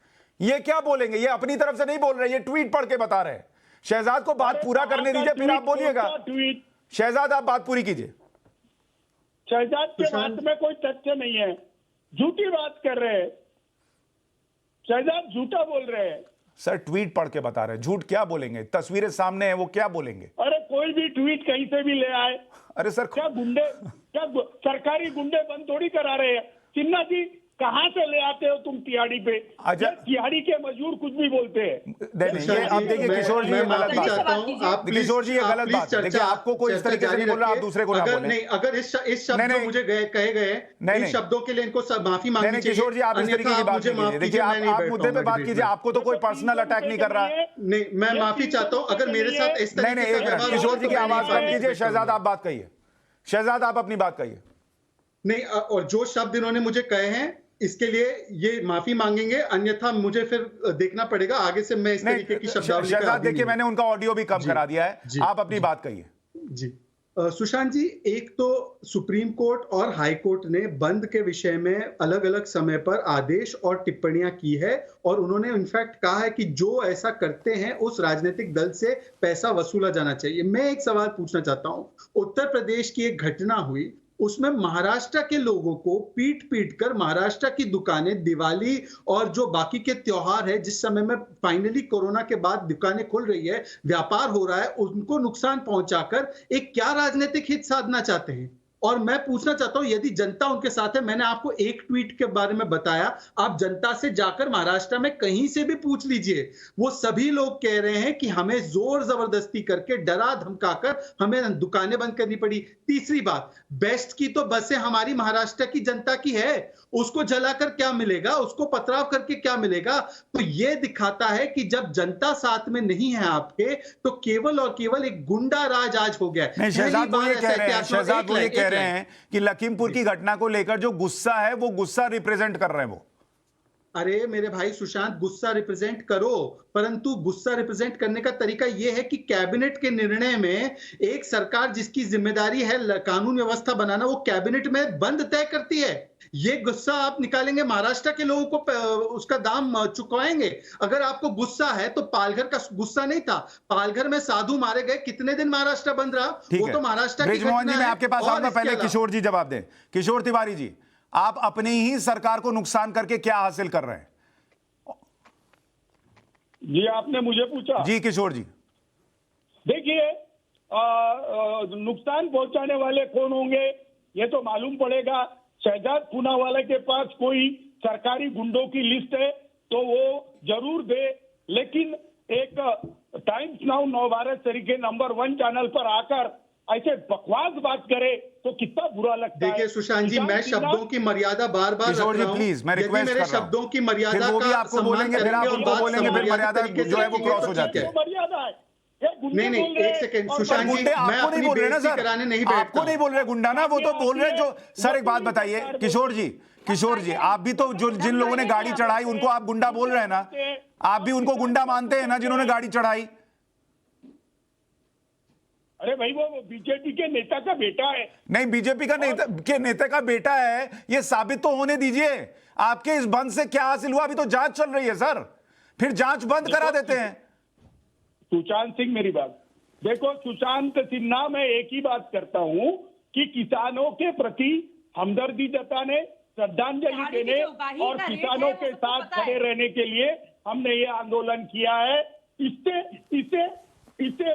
ये क्या बोलेंगे? ये अपनी तरफ से नहीं बोल रहे, ये ट्वीट पढ़ के बता रहे हैं। शहजाद को बात पूरा करने दीजिए, फिर आप बोलिएगा। शहजाद आप बात पूरी कीजिए। शहजाद के बात में कोई तथ्य नहीं है, झूठी बात कर रहे हैं शहजाद, झूठा बोल रहे हैं। सर ट्वीट पढ़ के बता रहे हैं, झूठ क्या बोलेंगे? तस्वीरें सामने है, वो क्या बोलेंगे? अरे कोई भी ट्वीट कहीं से भी ले आए। अरे सर क्या गुंडे, क्या सरकारी गुंडे बंद थोड़ी करा रहे हैं? सिन्हा जी कहां से ले आते हो तुम तिहाड़ी पे? तिहाड़ी के मजदूर कुछ भी बोलते हैं। ये आप देखिए किशोर जी, ये गलत बात। किशोर जी ये गलत बात। देखिए आपको कोई इस तरीके से बोल रहा, आप दूसरे को ना बोलें। नहीं, अगर इस शब्द जो मुझे कहे गए इन शब्दों के लिए इनको माफी मांगनी चाहिए। किशोर जी आप इस तरीके की बात कीजिए। देखिए आप मुद्दे पे बात कीजिए, आपको तो कोई पर्सनल अटैक नहीं कर रहा। नहीं, मैं माफी चाहता हूँ अगर मेरे साथ इस तरीके का। किशोर जी की आवाज कम कीजिए। शहजाद आप बात कहिए, शहजाद आप अपनी बात कहिए। नहीं, और जो शब्द इन्होंने मुझे कहे हैं इसके लिए ये माफी मांगेंगे, अन्यथा मुझे फिर देखना पड़ेगा आगे से मैं इस तरीके की शब्दावली। शहजाद देखिए मैंने उनका ऑडियो भी कम करा दिया है, आप अपनी बात कहिए। जी सुशांत जी, एक तो सुप्रीम कोर्ट और हाई कोर्ट ने बंद के विषय में अलग अलग समय पर आदेश और टिप्पणियां की है और उन्होंने इनफैक्ट कहा है कि जो ऐसा करते हैं उस राजनीतिक दल से पैसा वसूला जाना चाहिए। मैं एक सवाल पूछना चाहता हूं, उत्तर प्रदेश की एक घटना हुई, उसमें महाराष्ट्र के लोगों को पीट पीट कर महाराष्ट्र की दुकानें, दिवाली और जो बाकी के त्योहार है, जिस समय में फाइनली कोरोना के बाद दुकानें खुल रही है, व्यापार हो रहा है, उनको नुकसान पहुंचाकर एक क्या राजनीतिक हित साधना चाहते हैं? और मैं पूछना चाहता हूं, यदि जनता उनके साथ है, मैंने आपको एक ट्वीट के बारे में बताया, आप जनता से जाकर महाराष्ट्र में कहीं से भी पूछ लीजिए, वो सभी लोग कह रहे हैं कि हमें जोर जबरदस्ती करके डरा धमकाकर हमें दुकानें बंद करनी पड़ी। तीसरी बात, बेस्ट की तो बसें हमारी महाराष्ट्र की जनता की है, उसको जलाकर क्या मिलेगा, उसको पथराव करके क्या मिलेगा? तो ये दिखाता है कि जब जनता साथ में नहीं है आपके, तो केवल और केवल एक गुंडा राज आज हो गया है। शहजाद वो ये कह रहे हैं कि लखीमपुर की घटना को लेकर जो गुस्सा है वो गुस्सा रिप्रेजेंट कर रहे हैं वो। अरे मेरे भाई सुशांत, गुस्सा रिप्रेजेंट करो, परंतु गुस्सा रिप्रेजेंट करने का तरीका यह है कि कैबिनेट के निर्णय में एक सरकार जिसकी जिम्मेदारी है कानून व्यवस्था बनाना, वो कैबिनेट में बंद तय करती है। ये गुस्सा आप निकालेंगे, महाराष्ट्र के लोगों को उसका दाम चुकाएंगे। अगर आपको गुस्सा है तो पालघर का गुस्सा नहीं था, पालघर में साधु मारे गए, कितने दिन महाराष्ट्र बंद रहा? वो तो महाराष्ट्र की घटना है। मैं आपके पास आऊंगा, पहले किशोर जी जवाब दें। किशोर तिवारी जी, आप अपनी ही सरकार को नुकसान करके क्या हासिल कर रहे हैं? जी आपने मुझे पूछा। जी किशोर जी, देखिए नुकसान पहुंचाने वाले कौन होंगे ये तो मालूम पड़ेगा। शहजाद पूनावाला के पास कोई सरकारी गुंडों की लिस्ट है तो वो जरूर दे, लेकिन एक टाइम्स नाउ नवभारत तरीके नंबर 1 चैनल पर आकर ऐसे बकवास बात करे तो कितना बुरा लगता है। देखिए सुशांत जी, मैं शब्दों की मर्यादा बार बार रख रहा हूं। प्लीज मैं रिक्वेस्ट कर रहा हूं, शब्दों की मर्यादा वो भी आपको बोलेंगे, फिर आप उनको बोलेंगे, फिर मर्यादा जो है वो क्रॉस हो जाती है। मर्यादा है। नहीं, एक सेकंड सुशांत जी, मैं आपको नहीं बोल रहे ना सर, आपको नहीं बोल रहे गुंडा ना, वो तो बोल रहे जो। सर एक बात बताइए किशोर जी, आप भी तो जो जिन लोगों ने गाड़ी चढ़ाई उनको आप गुंडा बोल रहे हैं ना? आप भी उनको गुंडा मानते हैं ना जिन्होंने गाड़ी चढ़ाई? अरे भाई वो बीजेपी के नेता का बेटा है। नहीं, बीजेपी का नेता का बेटा है, ये साबित तो होने दीजिए। आपके इस बंद से क्या हासिल हुआ? अभी तो जांच चल रही है सर, फिर जांच बंद करा देते हैं। सुशांत सिंह मेरी बात देखो, सुशांत सिन्हा मैं एक ही बात करता हूं कि किसानों के प्रति हमदर्दी जताने, श्रद्धांजलि देने और किसानों के साथ खड़े रहने के लिए हमने ये आंदोलन किया है। इससे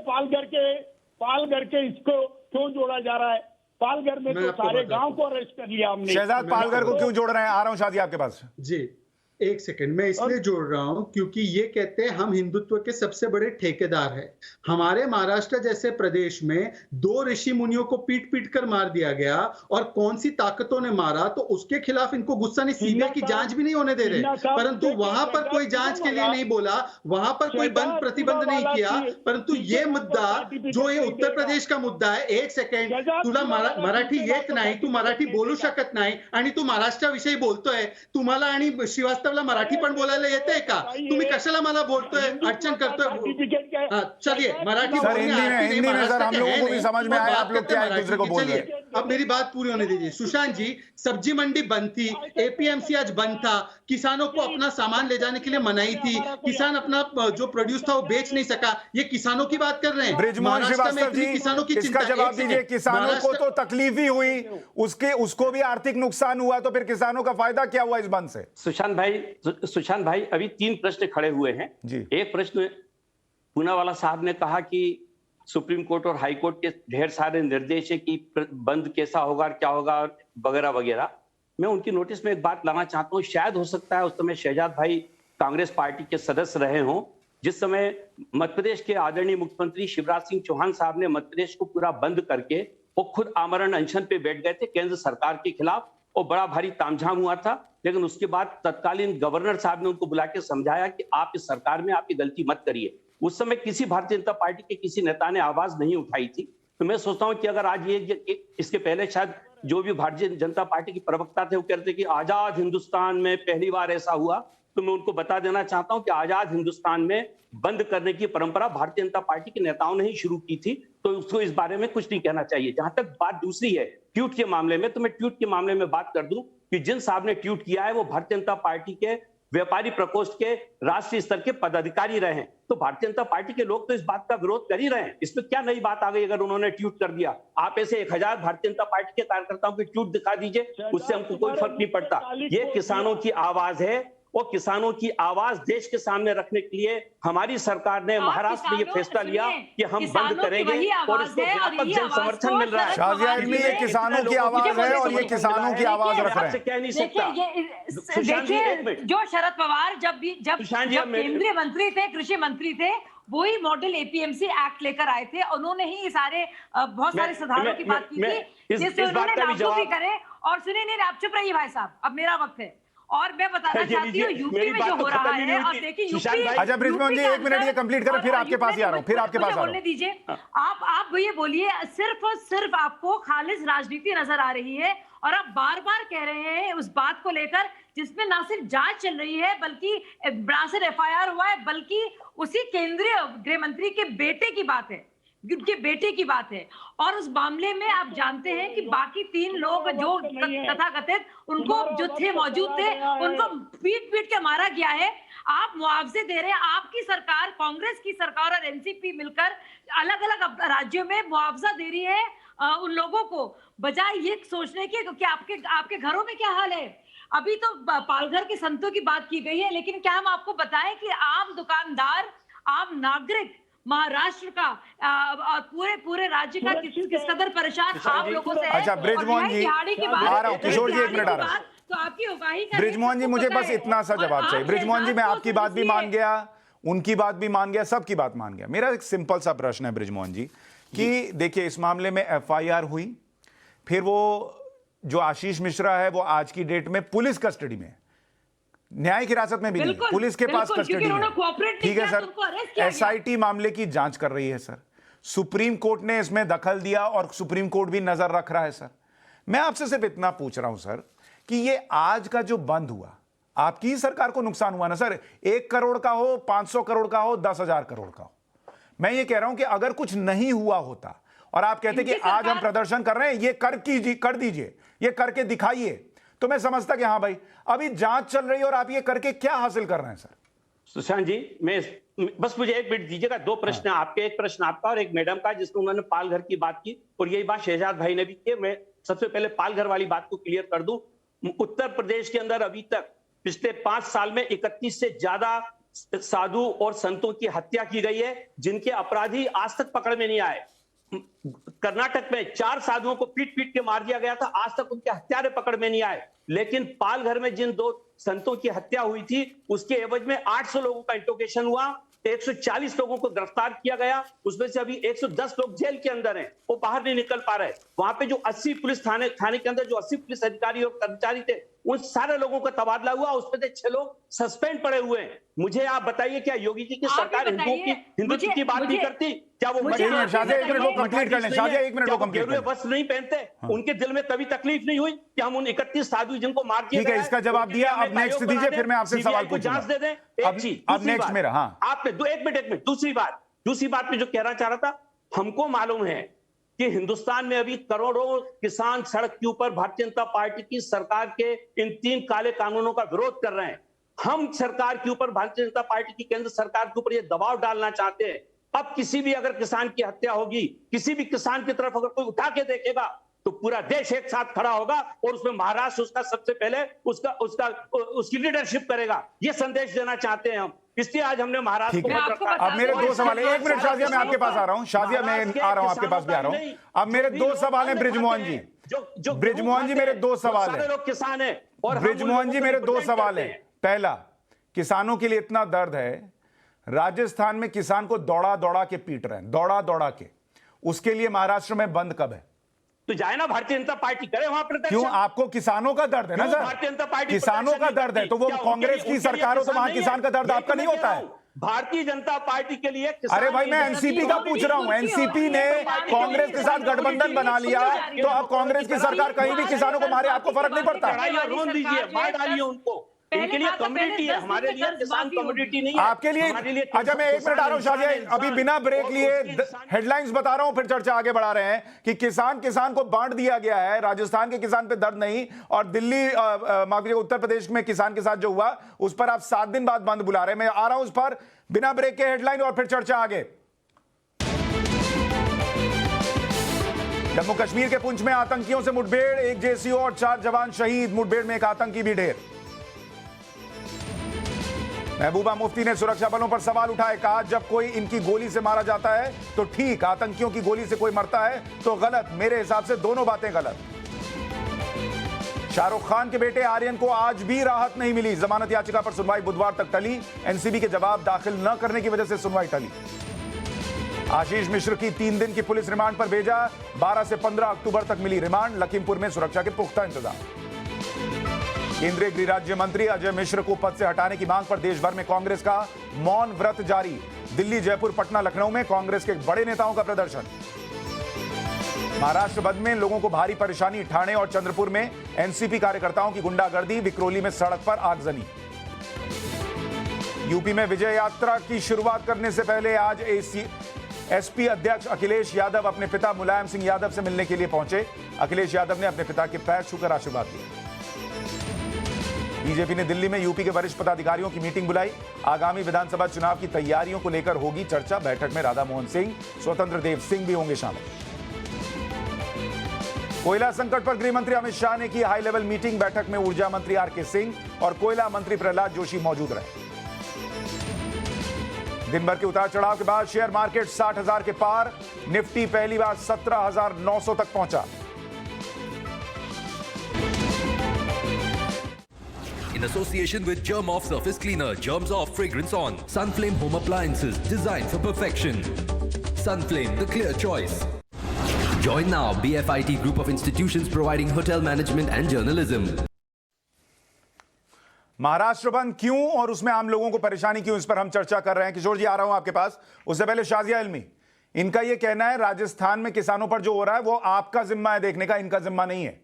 पालघर के इसको क्यों जोड़ा जा रहा है? पालघर में तो सारे गांव को अरेस्ट कर लिया हमने। शहजाद पालघर को क्यों जोड़ रहे हैं? आ रहा हूं शादी आपके पास। जी एक सेकंड, मैं इसलिए जोड़ रहा हूं क्योंकि ये कहते हैं हम हिंदुत्व के सबसे बड़े ठेकेदार हैं। हमारे महाराष्ट्र जैसे प्रदेश में 2 ऋषि मुनियों को पीट पीट कर मार दिया गया और कौन सी ताकतों ने मारा, तो उसके खिलाफ इनको गुस्सा नहीं, सीबीआई की जांच भी नहीं होने दे रहे, परंतु वहां पर कोई जांच के लिए नहीं बोला, वहां पर कोई बंद प्रतिबंध नहीं किया। परंतु ये मुद्दा जो ये उत्तर प्रदेश का मुद्दा है, एक सेकंड, तुला मराठी येत नाही, तू मराठी बोलू शकत नाही आणि तू महाराष्ट्राविषयी बोलतोय, तुम्हाला आणि श्रीवास्तव मराठी पण बोलायला येते का? तुम्ही कशाला मला बोलतोय, अडचण करतोय? चलिए मराठी हिंदी में सर, हम लोगों को भी समझ में आया आप लोग क्या एक दूसरे को बोल रहे हैं। अब मेरी बात पूरी होने दीजिए। सुशांत जी, सब्जी मंडी बंद थी, एपीएमसी आज बंद था, किसानों को अपना सामान ले जाने के लिए मनाही थी, किसान अपना जो प्रोड्यूस था वो बेच नहीं सका। ये किसानों की बात कर रहे हैं। बृजमोहन श्रीवास्तव जी, किसानों की इसका जवाब दीजिए। किसानों को तो तकलीफ ही हुई, उसको भी आर्थिक नुकसान हुआ, तो फिर किसानों का फायदा क्या हुआ इस बंद से? सुशांत भाई अभी 3 प्रश्न खड़े हुए हैं जी। एक प्रश्न पूनावाला साहब ने कहा कि सुप्रीम कोर्ट और हाई कोर्ट के ढेर सारे निर्देश है कि बंद कैसा होगा, क्या होगा, वगैरह वगैरह। मैं उनकी नोटिस में एक बात लाना चाहता हूँ। शायद हो सकता है उस समय शहजाद भाई कांग्रेस पार्टी के सदस्य रहे हों, जिस समय मध्य प्रदेश के आदरणीय मुख्यमंत्री शिवराज सिंह चौहान साहब ने मध्य प्रदेश को पूरा बंद करके वो खुद आमरण अनशन पे बैठ गए थे केंद्र सरकार के खिलाफ, और बड़ा भारी तामझाम हुआ था। लेकिन उसके बाद तत्कालीन गवर्नर साहब ने उनको बुला के समझाया कि आप इस सरकार में आपकी गलती मत करिए। उस समय किसी भारतीय जनता पार्टी के किसी नेता ने आवाज नहीं उठाई थी। तो मैं सोचता हूं कि अगर आज ये इसके पहले शायद जो भी भारतीय जनता पार्टी के प्रवक्ता थे वो कहते कि आजाद हिंदुस्तान में पहली बार ऐसा हुआ, तो मैं उनको बता देना चाहता हूं कि आजाद हिंदुस्तान में बंद करने की परंपरा भारतीय जनता पार्टी के नेताओं ने ही शुरू की थी, तो उसको इस बारे में कुछ नहीं कहना चाहिए। जहां तक बात दूसरी है ट्वीट के मामले में, तो मैं ट्वीट के मामले में बात कर दूं कि जिन साहब ने ट्वीट किया है वो भारतीय जनता पार्टी के व्यापारी प्रकोष्ठ के राष्ट्रीय स्तर के पदाधिकारी रहे हैं। तो भारतीय जनता पार्टी के लोग तो इस बात का विरोध कर ही रहे हैं। इसमें क्या नई बात आ गई अगर उन्होंने ट्वीट कर दिया? आप ऐसे 1000 भारतीय जनता पार्टी के कार्यकर्ताओं की ट्वीट दिखा दीजिए, उससे हमको कोई फर्क नहीं पड़ता। ये किसानों की आवाज है, और किसानों की आवाज देश के सामने रखने के लिए हमारी सरकार ने महाराष्ट्र में ये फैसला लिया कि हम बंद करेंगे, और इसको व्यापक जन समर्थन मिल रहा है। शाजिया इल्मी, ये किसानों की आवाज है और ये किसानों की आवाज रख रहे हैं। कह नहीं सकता। देखिए, जो शरद पवार जब केंद्रीय मंत्री थे, कृषि मंत्री थे, वही मॉडल एपीएमसी एक्ट लेकर आए थे। उन्होंने ही सारे बहुत सारे सुधारों की बात की थी, जिससे उन्होंने लागू भी करे। और सुनिए, नहीं आप चुप रहिए भाई साहब, अब मेरा वक्त है। और मैं बताना चाहती हूँ यूपी में जो हो रहा है, और देखिए यूपी। अच्छा बृजमोहन जी, 1 मिनट ये कंप्लीट करें, फिर आपके पास ही आ रहा हूँ, फिर आपके पास आ रहा हूँ। बोलने दीजिए। आप ये बोलिए, सिर्फ और सिर्फ आपको खालिज राजनीति नजर आ रही है, और आप बार बार कह रहे हैं उस बात को लेकर जिसमें ना सिर्फ जांच चल रही है, बल्कि ना सिर्फ एफआईआर हुआ है, बल्कि उसी केंद्रीय गृह मंत्री के बेटे की बात है, उनके बेटे की बात है। और उस मामले में आप जानते हैं कि बाकी 3 लोग जो तथाकथित उनको जो थे मौजूद थे, उनको पीट के मारा गया है। आप मुआवजे दे रहे हैं, आपकी सरकार, कांग्रेस की सरकार और एनसीपी मिलकर अलग अलग राज्यों में मुआवजा दे रही है उन लोगों को, बजाय ये सोचने के कि आपके घरों में क्या हाल है। अभी तो पालघर के संतों की बात की गई है, लेकिन क्या हम आपको बताएं कि आम दुकानदार, आम नागरिक महाराष्ट्र का और पूरे राज्य का किस कदर परेशान आप लोगों से है। अच्छा बृजमोहन जी, आ रहा हूं, किशोर जी 1 मिनट आ रहा हूं। तो आपकी उगाही बृजमोहन जी, मुझे बस इतना सा जवाब चाहिए। बृजमोहन जी, मैं आपकी बात भी मान गया, उनकी बात भी मान गया, सबकी बात मान गया। मेरा एक सिंपल सा प्रश्न है बृजमोहन जी कि देखिए, इस मामले में एफआईआर हुई, फिर वो जो आशीष मिश्रा है वो आज की डेट में पुलिस कस्टडी में, न्यायिक हिरासत में भी नहीं, पुलिस के पास कस्टडी में। ठीक है सर, एसआईटी मामले की जांच कर रही है सर, सुप्रीम कोर्ट ने इसमें दखल दिया और सुप्रीम कोर्ट भी नजर रख रहा है सर। मैं आपसे सिर्फ इतना पूछ रहा हूं सर कि ये आज का जो बंद हुआ, आपकी ही सरकार को नुकसान हुआ ना सर? 1 करोड़ का हो, 500 करोड़ का हो, 10,000 करोड़ का हो। मैं ये कह रहा हूं कि अगर कुछ नहीं हुआ होता और आप कहते कि आज हम प्रदर्शन कर रहे हैं, ये कर दीजिए, ये करके दिखाइए, तो मैं समझता कि हाँ भाई अभी जांच चल रही है और आप ये करके क्या हासिल कर रहे हैं सर? सुशांत जी, मैं बस मुझे 1 मिनट दीजिएगा। 2 प्रश्न आपके, एक प्रश्न आपका और एक मैडम का, जिसमें उन्होंने पालघर की बात की और यही बात शहजाद भाई ने भी की। मैं सबसे पहले पालघर वाली बात को क्लियर कर दूं। उत्तर प्रदेश के अंदर अभी तक पिछले 5 साल में 31 से ज्यादा साधु और संतों की हत्या की गई है, जिनके अपराधी आज तक पकड़ में नहीं आए। कर्नाटक में 4 साधुओं को पीट के मार दिया गया था, आज तक उनके हत्यारे पकड़ में नहीं आए। लेकिन पालघर में जिन 2 संतों की हत्या हुई थी, उसके एवज में 800 लोगों का इंट्रोगेशन हुआ, 140 लोगों को गिरफ्तार किया गया, उसमें से अभी 110 लोग जेल के अंदर हैं, वो बाहर नहीं निकल पा रहे। वहां पे जो 80 पुलिस थाने के अंदर जो 80 पुलिस अधिकारी और कर्मचारी थे, उन सारे लोगों का तबादला हुआ, उसमें से 6 लोग सस्पेंड पड़े हुए हैं। मुझे आप बताइए, क्या योगी जी की सरकार हिंदुत्व की बात नहीं करती? क्या वो वस्त्र नहीं पहनते? उनके दिल में कभी तकलीफ नहीं हुई कि हम उन 31 साधु जिनको मार दिया? ठीक है, इसका जवाब दिया। अब नेक्स्ट दीजिए, फिर मैं आपसे सवाल पूछूंगा। जांच दे दें। अब नेक्स्ट मेरा, हाँ आपने 1 मिनट दूसरी बात में जो कहना चाह रहा था, हमको मालूम है कि हिंदुस्तान में अभी करोड़ों किसान सड़क के ऊपर भारतीय जनता पार्टी की सरकार के इन 3 काले कानूनों का विरोध कर रहे हैं। हम सरकार के ऊपर, भारतीय जनता पार्टी की केंद्र सरकार के ऊपर ये दबाव डालना चाहते हैं। अब किसी भी अगर किसान की हत्या होगी, किसी भी किसान की तरफ अगर कोई उठा के देखेगा तो पूरा देश एक साथ खड़ा होगा और उसमें महाराष्ट्र उसका सबसे पहले उसकी लीडरशिप करेगा। ये संदेश देना चाहते हैं हम, इसलिए आज हमने महाराष्ट्र को। अब मेरे 2 सवाल है। 1 मिनट शाजिया, मैं आपके पास आ रहा हूं। शाजिया, मैं आ रहा हूं, आपके पास भी आ रहा हूं। अब मेरे 2 सवाल हैं ब्रिजमोहन जी। ब्रिजमोहन जी, मेरे 2 सवाल हैं। लोग किसान हैं और ब्रिजमोहन जी, मेरे 2 सवाल हैं। पहला, किसानों के लिए इतना दर्द है, राजस्थान में किसान को दौड़ा दौड़ा के पीट रहे हैं, दौड़ा दौड़ा के। उसके लिए महाराष्ट्र में बंद कब है? तो जाए ना, भारतीय जनता पार्टी करे वहां प्रदर्शन। क्यों? आपको किसानों का दर्द है ना सर? भारतीय जनता पार्टी किसानों का दर्द है, तो वो कांग्रेस की सरकार हो तो वहां किसान का दर्द आपका नहीं होता है? भारतीय जनता पार्टी के लिए अरे भाई, मैं एनसीपी का पूछ रहा हूं। एनसीपी ने कांग्रेस के साथ गठबंधन बना लिया, तो अब कांग्रेस की सरकार कहीं भी किसानों को मारे, आपको फर्क नहीं पड़ता? रोन दीजिए, मार डालिए उनको। इनके लिए कम्युनिटी है, हमारे लिए किसान कम्युनिटी नहीं है। आपके लिए अच्छा, मैं 1 मिनट आ रहा हूं शाजिया, अभी बिना ब्रेक लिए हेडलाइंस बता रहा हूं, फिर चर्चा आगे बढ़ा रहे हैं कि किसान को बांट दिया गया है। राजस्थान के किसान पे दर्द नहीं, और दिल्ली उत्तर प्रदेश में किसान के साथ जो हुआ उस पर आप 7 दिन बाद बंद बुला रहे हैं। मैं आ रहा हूं उस पर, बिना ब्रेक के हेडलाइन और फिर चर्चा आगे। जम्मू कश्मीर के पुंछ में आतंकियों से मुठभेड़, 1 जेसीओ और 4 जवान शहीद। मुठभेड़ में एक आतंकी भी ढेर। महबूबा मुफ्ती ने सुरक्षा बलों पर सवाल उठाए, कहा जब कोई इनकी गोली से मारा जाता है तो ठीक, आतंकियों की गोली से कोई मरता है तो गलत। मेरे हिसाब से दोनों बातें गलत। शाहरुख खान के बेटे आर्यन को आज भी राहत नहीं मिली। जमानत याचिका पर सुनवाई बुधवार तक टली। एनसीबी के जवाब दाखिल न करने की वजह से सुनवाई टली। आशीष मिश्र की 3 दिन की पुलिस रिमांड पर भेजा। 12 से 15 अक्टूबर तक मिली रिमांड। लखीमपुर में सुरक्षा के पुख्ता इंतजाम। केंद्रीय गृह राज्य मंत्री अजय मिश्र को पद से हटाने की मांग पर देश भर में कांग्रेस का मौन व्रत जारी। दिल्ली, जयपुर, पटना, लखनऊ में कांग्रेस के बड़े नेताओं का प्रदर्शन। महाराष्ट्र बंद में लोगों को भारी परेशानी। ठाणे और चंद्रपुर में एनसीपी कार्यकर्ताओं की गुंडागर्दी। विक्रोली में सड़क पर आगजनी। यूपी में विजय यात्रा की शुरुआत करने से पहले आज एसपी अध्यक्ष अखिलेश यादव अपने पिता मुलायम सिंह यादव से मिलने के लिए पहुंचे। अखिलेश यादव ने अपने पिता के पैर छूकर आशीर्वाद दिया। बीजेपी ने दिल्ली में यूपी के वरिष्ठ पदाधिकारियों की मीटिंग बुलाई। आगामी विधानसभा चुनाव की तैयारियों को लेकर होगी चर्चा। बैठक में राधा मोहन सिंह, स्वतंत्र देव सिंह भी होंगे शामिल। कोयला संकट पर गृह मंत्री अमित शाह ने की हाई लेवल मीटिंग। बैठक में ऊर्जा मंत्री आरके सिंह और कोयला मंत्री प्रहलाद जोशी मौजूद रहे। दिन भर के उतार चढ़ाव के बाद शेयर मार्केट 60,000 के पार। निफ्टी पहली बार 17,900 तक पहुंचा। In association with Germ Off Surface Cleaner, Germs Off Fragrance On, Sunflame Home Appliances, designed for perfection. Sunflame, the clear choice. Join now BFIT group of institutions providing hotel management and journalism. Maharashtra बंद क्यों और उसमें आम लोगों को परेशानी क्यों, इस पर हम चर्चा कर रहे हैं। किशोर जी, आ रहा हूं आपके पास। उससे पहले शाजिया इल्मी, इनका यह कहना है राजस्थान में किसानों पर जो हो रहा है वो आपका जिम्मा है देखने का, इनका जिम्मा नहीं है।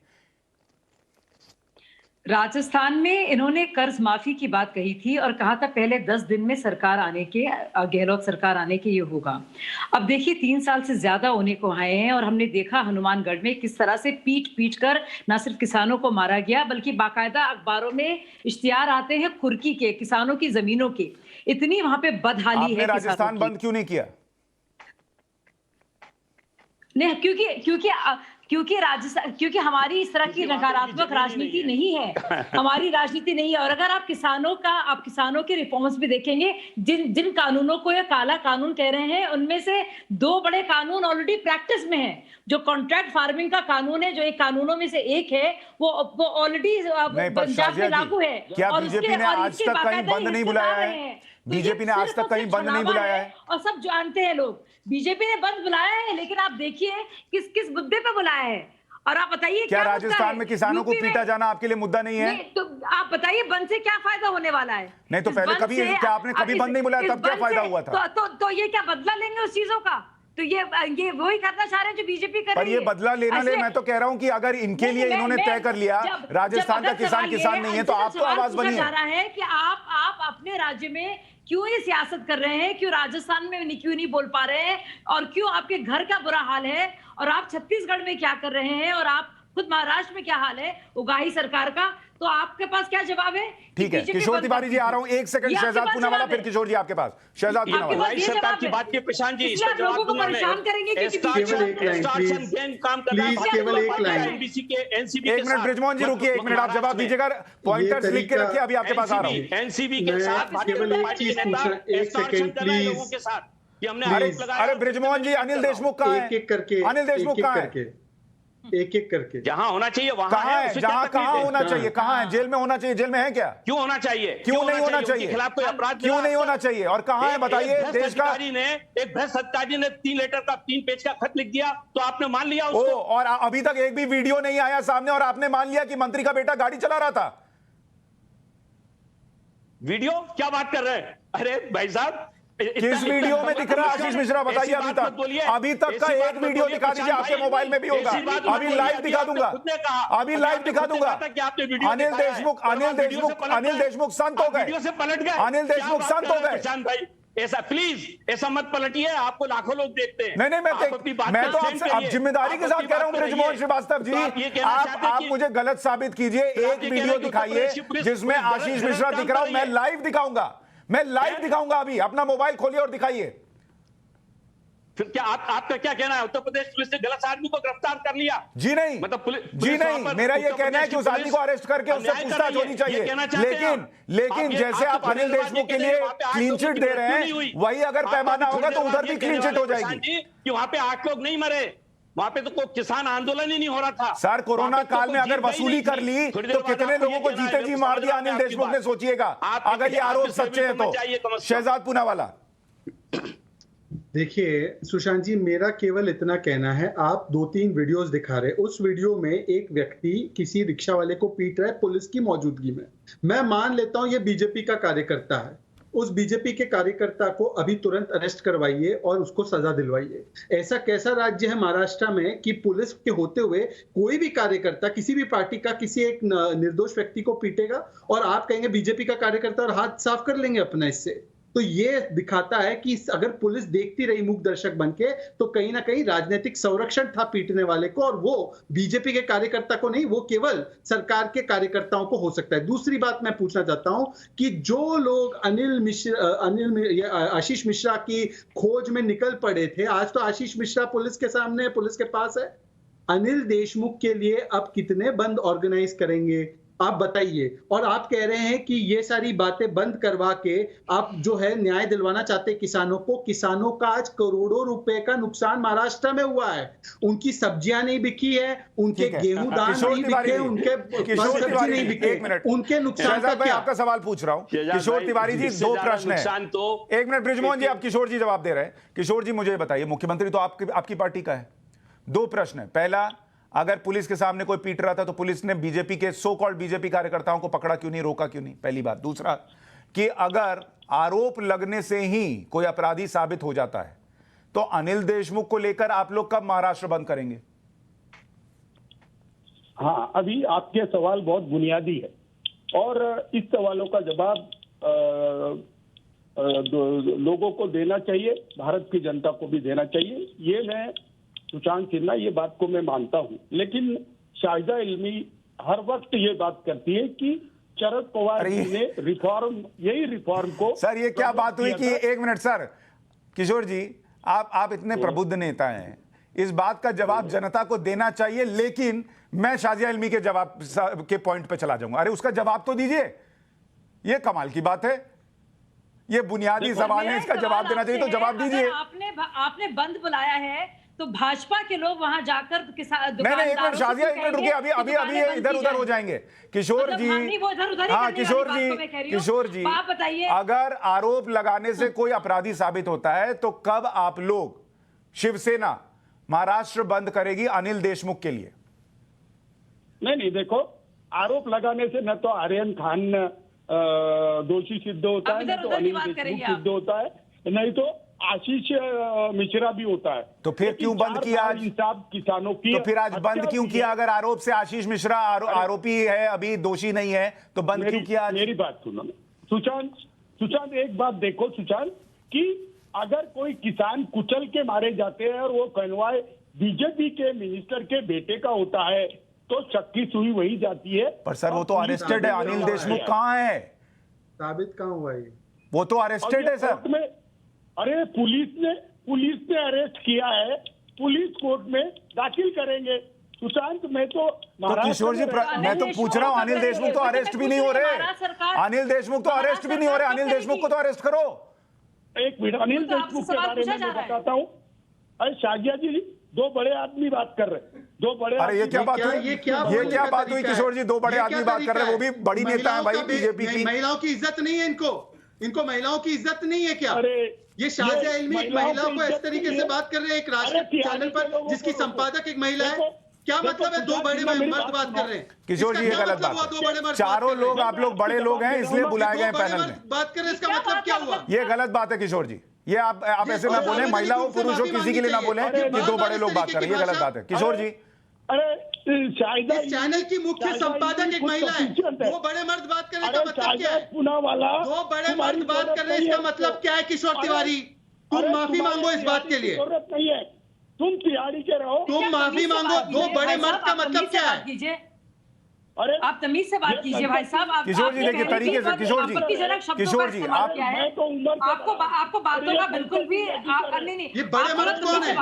राजस्थान में इन्होंने कर्ज माफी की बात कही थी और कहा था पहले 10 दिन में सरकार आने के, गहलोत सरकार आने के ये होगा। अब देखिए 3 साल से ज्यादा होने को आए हैं और हमने देखा हनुमानगढ़ में किस तरह से पीट कर न सिर्फ किसानों को मारा गया बल्कि बाकायदा अखबारों में इश्तिहार आते हैं खुरकी के, किसानों की जमीनों के। इतनी वहां पे बदहाली है। राजस्थान बंद क्यों नहीं किया? नहीं, क्योंकि हमारी इस तरह की नकारात्मक राजनीति नहीं है। हमारी राजनीति नहीं है। और अगर आप किसानों के रिफॉर्म्स भी देखेंगे, जिन कानूनों को ये काला कानून कह रहे हैं उनमें से 2 बड़े कानून ऑलरेडी प्रैक्टिस में हैं। जो कॉन्ट्रैक्ट फार्मिंग का कानून है, जो एक कानूनों में से एक है, वो ऑलरेडी पंजाब में लागू है। क्या बीजेपी ने आज तक कहीं बंद नहीं बुलाया है? बीजेपी ने आज तक कहीं बंद नहीं बुलाया है और सब जानते हैं लोग। बीजेपी ने बंद बुलाया है, लेकिन आप देखिए किस मुद्दे पे बुलाया है। और आप बताइए क्या राजस्थान में किसानों को पीटा जाना आपके लिए मुद्दा नहीं है? तो आप बताइए बंद से क्या फायदा होने वाला है? नहीं तो पहले कभी क्या आपने कभी बंद नहीं बुलाया, तब क्या फायदा हुआ था? तो ये क्या बदला लेंगे उस चीजों का? तो ये वही करना चाह रहे हैं जो बीजेपी कर रही है। पर ये बदला लेना ले, मैं तो कह रहा हूं कि अगर इनके लिए इन्होंने तय कर लिया राजस्थान का किसान नहीं है तो आपको आवाज बनी है है कि आप अपने राज्य में क्यों ये सियासत कर रहे हैं, क्यों राजस्थान में क्यों नहीं बोल पा रहे हैं, और क्यों आपके घर का बुरा हाल है, और आप छत्तीसगढ़ में क्या कर रहे हैं, और आप खुद महाराष्ट्र में क्या हाल है उगाही सरकार का, तो आपके पास क्या जवाब है? ठीक है, किशोर तिवारी जी आ रहा हूं, एक सेकंड, शहजाद पूनावाला, फिर किशोर जी आपके पास। शहजाद पूनावाला, सरकार की बात की प्रशांत जी, इसका लोगों को परेशान करेंगे कि केवल एक लाइन, एनबीसी के एनसीबी एक मिनट ब्रिजमोहन जी रुकिए, एक मिनट, आप जवाब दीजिएगा, पॉइंटर्स लिख के रखिए, अभी आपके पास आ रहा हूं। एनसीबी के साथ केवल एक चीज पूछना, एक सेकंड प्लीज, लोगों के साथ कि हमने आरोप लगाया। अरे ब्रिजमोहन जी, अनिल देशमुख कहां है? एक एक करके, अनिल देशमुख कहां है? एक एक करके, जहां होना चाहिए वहां कहां है, जहां कहां होना चाहिए, कहां है? जेल में होना चाहिए, जेल में है क्या? क्यों होना चाहिए, क्यों नहीं होना चाहिए, खिलाफ कोई अपराध क्यों नहीं होना चाहिए, और कहां है बताइए? देश का एक भ्रष्ट अधिकारी ने 3 लेटर का 3 पेज का खत लिख दिया, तो आपने मान लिया उसको? और अभी तक एक भी वीडियो नहीं आया सामने, और आपने मान लिया कि मंत्री का बेटा गाड़ी चला रहा था। वीडियो क्या बात कर रहे हैं? अरे भाई साहब, किस वीडियो में दिख रहा है आशीष मिश्रा, बताइए? अभी तक का एक वीडियो दिखा दीजिए, आपके मोबाइल में भी होगा, अभी लाइव दिखा दूंगा, अभी लाइव दिखा दूंगा। अनिल देशमुख संत हो गए, अनिल देशमुख संत हो गए। ऐसा प्लीज ऐसा मत पलटिए, आपको लाखों लोग देखते हैं। नहीं, मैं तो आपसे अब जिम्मेदारी के साथ कह रहा हूं ब्रिजमोहन श्रीवास्तव जी, आप मुझे गलत साबित कीजिए, एक वीडियो दिखाइए जिसमें आशीष मिश्रा दिख रहा हूं, मैं लाइव दिखाऊंगा, मैं लाइव दिखाऊंगा, अभी अपना मोबाइल खोलिए और दिखाइए। फिर क्या आपका क्या कहना है? उत्तर प्रदेश पुलिस ने गलत आदमी को गिरफ्तार कर लिया? जी नहीं, मतलब जी नहीं, मेरा ये कहना है कि उस आदमी को अरेस्ट करके उससे पूछताछ होनी चाहिए, लेकिन जैसे आप अनिल देशमुख के लिए क्लीन चिट दे रहे हैं, वही अगर पैमाना होगा तो उधर भी क्लीन चिट हो जाएगी। कि वहां पे 8 लोग नहीं मरे, वहां पे तो कोई किसान आंदोलन ही नहीं हो रहा था। सर, कोरोना काल में अगर वसूली कर ली तो कितने लोगों को जीते जी मार दिया अनिल देशमुख ने, सोचिएगा, अगर ये आरोप सच्चे हैं तो। शहजाद पूनावाला, देखिए सुशांत जी, मेरा केवल इतना कहना है, आप 2-3 वीडियोस दिखा रहे, उस वीडियो में एक व्यक्ति किसी रिक्शा वाले को पीट रहा है पुलिस की मौजूदगी में। मैं मान लेता हूं ये बीजेपी का कार्यकर्ता है, उस बीजेपी के कार्यकर्ता को अभी तुरंत अरेस्ट करवाइए और उसको सजा दिलवाइए। ऐसा कैसा राज्य है महाराष्ट्र में कि पुलिस के होते हुए कोई भी कार्यकर्ता किसी भी पार्टी का किसी एक निर्दोष व्यक्ति को पीटेगा और आप कहेंगे बीजेपी का कार्यकर्ता और हाथ साफ कर लेंगे अपना इससे? तो ये दिखाता है कि अगर पुलिस देखती रही मूक दर्शक बनके तो कहीं ना कहीं राजनीतिक संरक्षण था पीटने वाले को, और वो बीजेपी के कार्यकर्ता को नहीं, वो केवल सरकार के कार्यकर्ताओं को हो सकता है। दूसरी बात मैं पूछना चाहता हूं कि जो लोग आशीष मिश्रा की खोज में निकल पड़े थे, आज तो आशीष मिश्रा पुलिस के सामने, पुलिस के पास है। अनिल देशमुख के लिए अब कितने बंद ऑर्गेनाइज करेंगे आप बताइए? और आप कह रहे हैं कि ये सारी बातें बंद करवा के आप जो है न्याय दिलवाना चाहते किसानों को। किसानों का आज करोड़ों रुपए का नुकसान महाराष्ट्र में हुआ है, उनकी सब्जियां नहीं बिकी है, उनके गेहूं दाल नहीं बिके, उनके सब्जी नहीं बिके, उनके नुकसान का क्या? आपका सवाल पूछ रहा हूं किशोर तिवारी जी, 2 प्रश्न है। एक मिनट ब्रिजमोहन जी, आप किशोर जी जवाब दे रहे हैं। किशोर जी मुझे बताइए, मुख्यमंत्री तो आपकी पार्टी का है, 2 प्रश्न है। पहला, अगर पुलिस के सामने कोई पीट रहा था तो पुलिस ने बीजेपी के सो कॉल्ड बीजेपी कार्यकर्ताओं को पकड़ा क्यों नहीं, रोका क्यों नहीं? पहली बात। दूसरा, कि अगर आरोप लगने से ही कोई अपराधी साबित हो जाता है तो अनिल देशमुख को लेकर आप लोग कब महाराष्ट्र बंद करेंगे? हाँ, अभी आपके सवाल बहुत बुनियादी है और इस सवालों का जवाब लोगों को देना चाहिए, भारत की जनता को भी देना चाहिए। ये मैं सुशांत सिन्हा, ये बात को मैं मानता हूं, लेकिन शाहिदा इल्मी हर वक्त ये बात करती है कि शरद पवार जी ने यही रिफॉर्म को। सर, ये क्या बात हुई कि 1 मिनट सर, किशोर जी, आप इतने प्रबुद्ध नेता हैं, इस बात का जवाब जनता को देना चाहिए, लेकिन मैं शाजिया इल्मी के जवाब के पॉइंट पे चला जाऊंगा। अरे उसका जवाब तो दीजिए, ये कमाल की बात है, ये बुनियादी सवाल है, इसका जवाब देना चाहिए तो जवाब दीजिए। आपने बंद बुलाया है तो भाजपा के लोग वहां जाकर नहीं, एक मिनट शाजिया, एक मिनट रुकिए, अभी ये इधर उधर हो जाएंगे। किशोर जी, हाँ किशोर जी, आप बताइए, अगर आरोप लगाने से कोई अपराधी साबित होता है तो कब आप लोग, शिवसेना, महाराष्ट्र बंद करेगी अनिल देशमुख के लिए? नहीं, देखो, आरोप लगाने से न तो आर्यन खान दोषी सिद्ध होता है, न तो अनिल देशमुख सिद्ध होता है, नहीं तो आशीष मिश्रा भी होता है। तो फिर क्यों बंद किया आज? किसानों की तो फिर आज बंद क्यों किया? अगर आरोप से आशीष मिश्रा आरोपी है, अभी दोषी नहीं है, तो बंद क्यों किया? मेरी बात सुनो सुशांत, सुशांत एक बात देखो सुशांत, कि अगर कोई किसान कुचल के मारे जाते हैं और वो कन्वॉय बीजेपी के मिनिस्टर के बेटे का होता है तो शक की सुई वही जाती है। पर सर वो तो अरेस्टेड है, अनिल देशमुख कहाँ है? साबित कहाँ हुआ ये? वो तो अरेस्टेड है सर। में अरे पुलिस ने अरेस्ट किया है, पुलिस कोर्ट में दाखिल करेंगे। सुशांत मैं तो किशोर जी मैं तो पूछ रहा हूँ, अनिल देशमुख तो अरेस्ट भी नहीं हो रहे। अनिल देशमुख तो अरेस्ट भी नहीं हो रहे। अनिल देशमुख को तो अरेस्ट करो। एक मिनट, अनिल देशमुख के बारे में मैं बताता हूँ। अरे शाजिया जी, दो बड़े आदमी बात कर रहे हैं, दो बड़े। अरे ये क्या बात हुई? ये क्या बात हुई किशोर जी? दो बड़े आदमी बात कर रहे हैं, वो भी बड़ी नेता है भाई बीजेपी की। महिलाओं की इज्जत नहीं है इनको महिलाओं की इज्जत नहीं है क्या? अरे ये शाजिया इल्मी एक महिला को इस तरीके से बात कर रहे हैं एक राष्ट्रीय चैनल पर, जिसकी संपादक एक महिला है। क्या मतलब है? दो बड़े मर्द बात कर रहे हैं। किशोर जी ये गलत बात है। चारों लोग आप लोग बड़े लोग हैं इसलिए बुलाए गए पैनल में। बात कर रहे हैं, इसका मतलब क्या हुआ? ये गलत बात है किशोर जी। ये आप ऐसे ना बोले, महिला हो पुरुष हो किसी के लिए ना बोले कि दो बड़े लोग बात कर रहे हैं। ये गलत बात है किशोर जी। अरे इस चैनल की मुख्य संपादक एक महिला है, दो बड़े मर्द बात करने का मतलब क्या है? दो बड़े मर्द बात कर रहे हैं, इसका मतलब क्या है किशोर तिवारी? तुम माफी मांगो इस बात के लिए। जरूरत नहीं है, तुम तिहाड़ी के रहो, तुम माफी मांगो। दो बड़े मर्द का मतलब क्या है? अरे आप तमीज से बात कीजिए भाई साहब। किशोर जी देखिए तरीके से, किशोर जी आपको बातों का बिल्कुल भी नहीं। ये बड़े मर्द कौन है?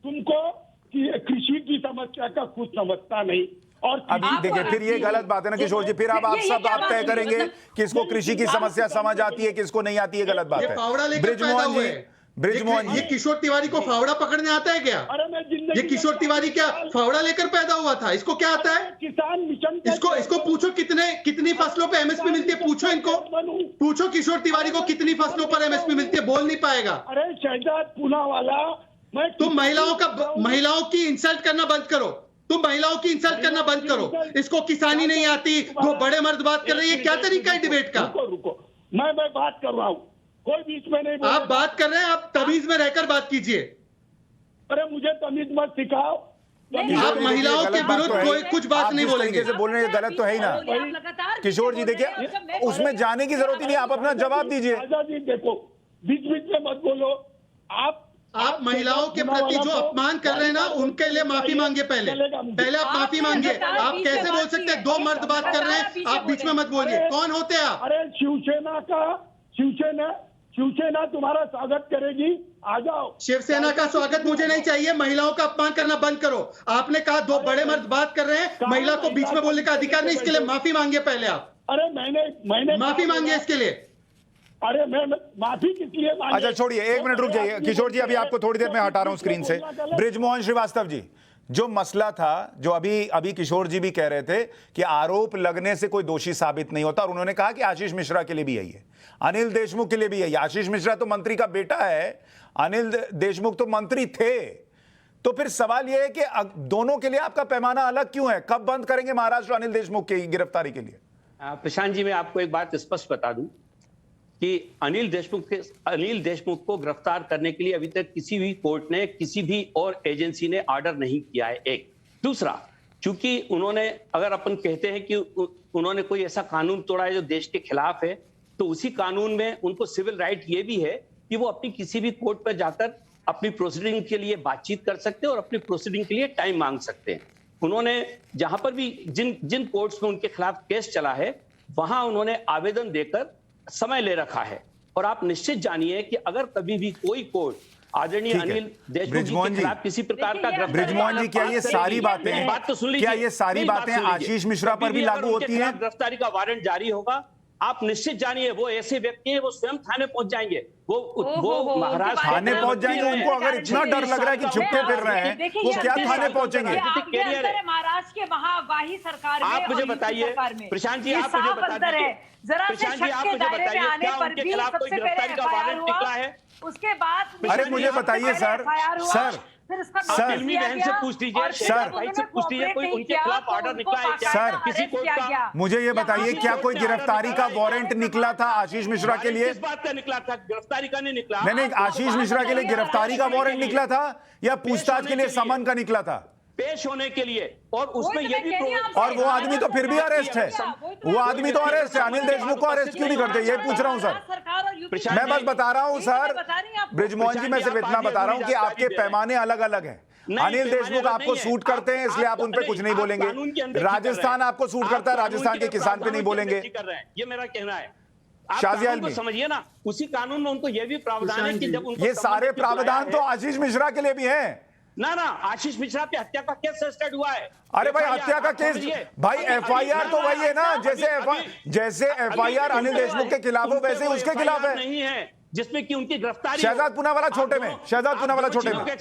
तुमको कृषि की समस्या का कुछ समझता नहीं। और अभी देखिए फिर ये गलत बात है ना किशोर जी। फिर आप सब आप तय करेंगे किसको कृषि की समस्या समझ आती है किसको नहीं आती है। गलत बात है। ब्रिजमोहन जी, ये किशोर तिवारी को फावड़ा पकड़ने आता है क्या? ये किशोर तिवारी क्या फावड़ा लेकर पैदा हुआ था? इसको क्या आता है? किसान मिशन इसको पूछो कितनी फसलों पे एमएसपी मिलती है। पूछो इनको, पूछो किशोर तिवारी को कितनी फसलों पर एमएसपी मिलती है। बोल नहीं पाएगा। अरे शहजाद पूनावाला, तुम महिलाओं की इंसल्ट करना बंद करो। तुम महिलाओं की इंसल्ट करना बंद करो। इसको किसानी नहीं आती, दो बड़े मर्द बात कर रहे हैं। क्या तरीका है डिबेट का? रुको मैं बात कर रहा हूँ, कोई बीच में नहीं। आप बात कर रहे हैं, आप तमीज में रहकर बात कीजिए। अरे मुझे तमीज मत सिखाओ। आप महिलाओं के विरुद्ध कोई कुछ बात नहीं बोलेंगे। बोल रहे हैं गलत तो है ही ना किशोर जी। देखिए उसमें जाने की जरूरत ही नहीं, आप अपना जवाब दीजिए। जी देखो बीच में मत बोलो। आप महिलाओं के प्रति जो अपमान कर रहे हैं ना, उनके लिए माफी मांगे। पहले आप माफी मांगे। आप कैसे बोल सकते हैं? दो मर्द बात कर रहे हैं, आप बीच में मत बोलिए। कौन होते हैं आप? अरे शिवसेना तुम्हारा स्वागत करेगी, आ जाओ। शिवसेना का स्वागत मुझे नहीं चाहिए। महिलाओं का अपमान करना बंद करो। आपने कहा दो बड़े मर्द बात कर रहे हैं, महिला को बीच में बोलने का अधिकार नहीं। इसके लिए माफी मांगिए पहले आप। अरे मैंने माफी मांगिए इसके लिए। अरे मैं माफी किस लिए मांगे? अच्छा छोड़िए, एक मिनट रुक जाइए किशोर जी। अभी आपको थोड़ी देर में हटा रहा हूं स्क्रीन से। ब्रिजमोहन श्रीवास्तव जी, जो मसला था, जो अभी किशोर जी भी कह रहे थे कि आरोप लगने से कोई दोषी साबित नहीं होता, और उन्होंने कहा कि आशीष मिश्रा के लिए भी यही है, अनिल देशमुख के लिए भी यही। आशीष मिश्रा तो मंत्री का बेटा है, अनिल देशमुख तो मंत्री थे। तो फिर सवाल यह है कि दोनों के लिए आपका पैमाना अलग क्यों है? कब बंद करेंगे महाराष्ट्र अनिल देशमुख की गिरफ्तारी के लिए? प्रशांत जी, मैं आपको एक बात स्पष्ट बता दूं कि अनिल देशमुख को गिरफ्तार करने के लिए अभी तक किसी भी कोर्ट ने, किसी भी और एजेंसी ने ऑर्डर नहीं किया है। एक दूसरा, चूंकि उन्होंने, अगर अपन कहते हैं कि उन्होंने कोई ऐसा कानून तोड़ा है जो देश के खिलाफ है, तो उसी कानून में उनको सिविल राइट ये भी है कि वो अपनी किसी भी कोर्ट पर जाकर अपनी प्रोसीडिंग के लिए बातचीत कर सकते हैं और अपनी प्रोसीडिंग के लिए टाइम मांग सकते हैं। उन्होंने जहां पर भी जिन कोर्ट्स में उनके खिलाफ केस चला है, वहां उन्होंने आवेदन देकर समय ले रखा है। और आप निश्चित जानिए कि अगर कभी भी कोई कोर्ट आदरणीय अनिल देशमुख जी के खिलाफ किसी प्रकार का ब्रिजमोहन जी, क्या ये सारी बातें, बात तो सुन लीजिए, क्या ये सारी बातें आशीष मिश्रा पर भी लागू होती हैं? गिरफ्तारी का वारंट जारी होगा, आप निश्चित जानिए वो ऐसे व्यक्ति हैं, वो स्वयं थाने पहुंच जाएंगे। वो महाराष्ट्र थाने पहुंच जाएंगे। उनको अगर इतना डर लग रहा है कि छुपके फिर रहे हैं, वो क्या थाने पहुंचेंगे? महाराष्ट्र के महावाही सरकार में, आप मुझे बताइए प्रशांत जी, आप मुझे बताइए, प्रशांत जी आप मुझे बताइए, क्या उनके खिलाफ कोई गिरफ्तारी का वारंट निकला है? उसके बाद अरे मुझे बताइए सर, आप फिल्मी बहन से पूछ लीजिए, सर भाई से पूछ लीजिए, कोई उनके खिलाफ ऑर्डर निकला है क्या? सर किसी कोर्ट का? मुझे ये बताइए, क्या कोई गिरफ्तारी का वारंट निकला था आशीष मिश्रा के लिए? किस बात का निकला था? गिरफ्तारी का नहीं निकला। नहीं, आशीष मिश्रा के लिए गिरफ्तारी का वारंट निकला था या पूछताछ के लिए समन का निकला था? पेश होने के लिए, और उसमें ये भी और वो आदमी तो फिर भी अरेस्ट है, वो आदमी तो अरेस्ट है। अनिल देशमुख को अरेस्ट क्यों नहीं करते, ये पूछ रहा हूं सर। मैं बस बता रहा हूं सर ब्रिजमोहन जी, मैं सिर्फ इतना बता रहा हूं कि आपके पैमाने अलग अलग हैं। अनिल देशमुख आपको सूट करते हैं इसलिए आप उन पे कुछ नहीं बोलेंगे। राजस्थान आपको सूट करता है, राजस्थान के किसान पे नहीं बोलेंगे। ये मेरा कहना है। शाजिया आलमी समझिए ना, उसी कानून में उनको ये भी प्रावधान है कि जब उनको ये सारे प्रावधान तो आशीष मिश्रा के लिए भी हैं ना। आशीष मिश्रा पे हत्या का केस रजिस्टर्ड हुआ है। अरे भाई हत्या का केस भाई एफआईआर तो वही है ना, जैसे एफआईआर अनिल देशमुख के खिलाफ हो वैसे उसके खिलाफ है, नहीं है जिसमें कि उनकी गिरफ्तारी। शहजाद पूनावाला छोटे में, शहजाद पूनावाला छोटे में।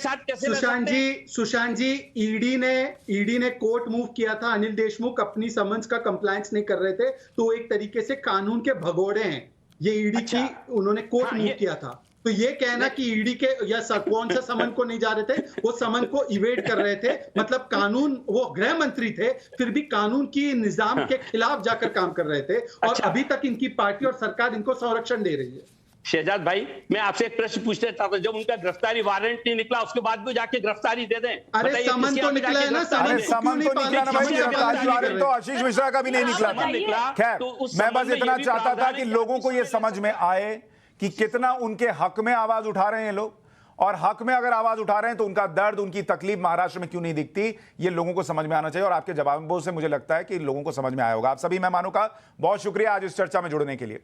सुशांत जी ईडी ने कोर्ट मूव किया था, अनिल देशमुख अपनी समन्स का कंप्लायंस नहीं कर रहे थे, तो एक तरीके से कानून के भगोड़े हैं ये ईडी की, उन्होंने कोर्ट मूव किया था। तो ये कहना कि ईडी के या कौन सा समन को नहीं जा रहे थे, वो समन को इवेड कर रहे थे, मतलब कानून, वो गृह मंत्री थे फिर भी कानून की निजाम के खिलाफ जाकर काम कर रहे थे, और अभी तक इनकी पार्टी और सरकार इनको संरक्षण दे रही है। शहजाद भाई, मैं आपसे एक प्रश्न पूछना चाहता हूं, जब उनका गिरफ्तारी वारंट नहीं निकला उसके बाद भी जाके गिरफ्तारी दे दें। अरे समन तो निकला है ना, समन तो निकला ना भाई, गिरफ्तारी वारंट तो आशीष मिश्रा का भी नहीं निकला। खैर मैं बस इतना चाहता था कि लोगों को यह समझ में आए कि कितना उनके हक में आवाज उठा रहे हैं लोग, और हक में अगर आवाज उठा रहे हैं तो उनका दर्द, उनकी तकलीफ महाराष्ट्र में क्यों नहीं दिखती, ये लोगों को समझ में आना चाहिए। और आपके जवाबों से मुझे लगता है कि लोगों को समझ में आया होगा। आप सभी मेहमानों का बहुत शुक्रिया आज इस चर्चा में जुड़ने के लिए।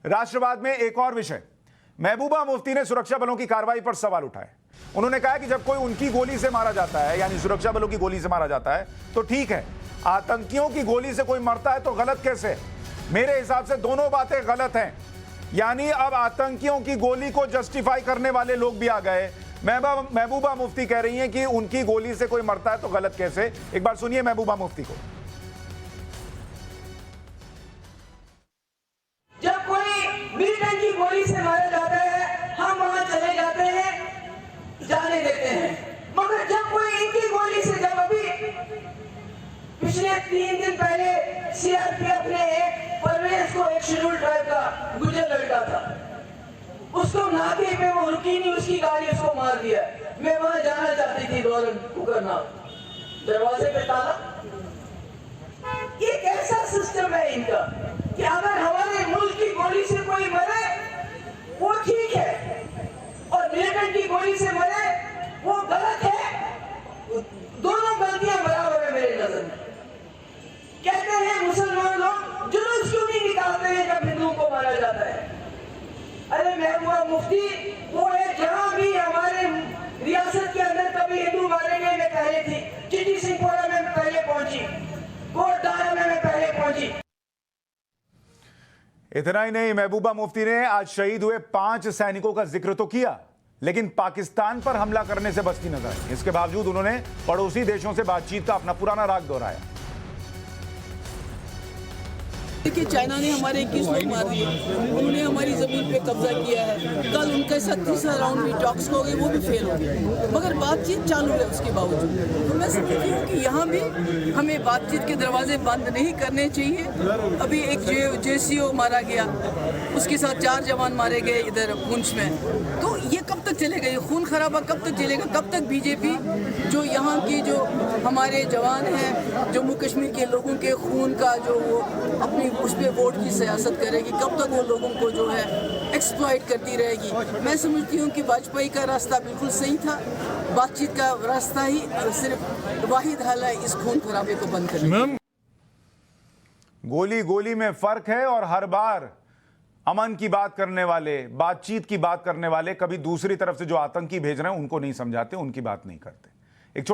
राष्ट्रवाद में एक और विषय, महबूबा मुफ्ती ने सुरक्षा बलों की कार्रवाई पर सवाल उठाए। उन्होंने कहा कि जब कोई उनकी गोली से मारा जाता है, यानी सुरक्षा बलों की गोली से मारा जाता है तो ठीक है, आतंकियों की गोली से कोई मरता है तो गलत कैसे? मेरे हिसाब से दोनों बातें गलत हैं। यानी अब आतंकियों की गोली को जस्टिफाई करने वाले लोग भी आ गए। महबूबा मुफ्ती कह रही हैं कि उनकी गोली से कोई मरता है तो गलत कैसे। एक बार सुनिए महबूबा मुफ्ती को। जब कोई मिलिटेंट की गोली से मारा जाता है हम वहां चले जाते हैं, जाने देते हैं, मगर जब कोई इनकी गोली से, जब अभी पिछले 3 दिन पहले सीआरपीएफ ने एक परवेज को, एक शेड्यूल ट्राइब का गुजर लड़का था, उसको नाके पे वो रुकी नहीं, उसकी गाड़ी उसको मार दिया। मैं वहां जाना चाहती थी, दौरान कुकरना, दरवाजे पे ताला। ये कैसा सिस्टम है इनका कि अगर हमारे मुल्क की गोली से कोई मरे वो ठीक है, और मिलिटेंट की गोली से मरे वो गलत है। दोनों गलतियां बराबर है मेरे नजर में। कहते हैं मुसलमान लोग जुलूस क्यों नहीं निकालते हैं जब हिंदुओं को मारा जाता है? अरे महबूबा मुफ्ती वो है जहां भी हमारे रियासत के अंदर कभी हिंदू मारे गए, मैं पहले थी, चिटी सिंहपुरा में पहले पहुंची, कोटदारा में मैं पहले पहुंची। इतना ही नहीं, महबूबा मुफ्ती ने आज शहीद हुए 5 सैनिकों का जिक्र तो किया, लेकिन पाकिस्तान पर हमला करने से बचती नजर आई। इसके बावजूद उन्होंने पड़ोसी देशों से बातचीत का अपना पुराना राग दोहराया। देखिए, चाइना ने हमारे 21 लोग मार दिए, उन्होंने हमारी जमीन पे कब्जा किया है। कल उनके साथ तीसरा राउंड में टॉक्स हो गए, वो भी फेल हो गए, मगर बातचीत चालू है उसके बावजूद। तो मैं समझती हूँ कि यहाँ भी हमें बातचीत के दरवाजे बंद नहीं करने चाहिए। अभी एक JCO मारा गया, उसके साथ 4 जवान मारे गए इधर पुंछ में। तो ये कब तक चलेगा? ये खून खराबा कब तक चलेगा? कब तक बीजेपी जो यहाँ की जो हमारे जवान हैं, जम्मू कश्मीर के लोगों के खून का जो वो अपनी उस पर वोट की सियासत करेगी? कब तक वो लोगों को जो है एक्सप्लॉइट करती रहेगी? मैं समझती हूँ कि वाजपेयी का रास्ता बिल्कुल सही था, बातचीत का रास्ता ही सिर्फ वाहिद हल है इस खून खराबे को बंद करने। गोली गोली में फर्क है, और हर बार अमन की बात करने वाले, बातचीत की बात करने वाले कभी दूसरी तरफ से जो आतंकी भेज रहे हैं उनको नहीं समझाते, उनकी बात नहीं करते। एक छोटी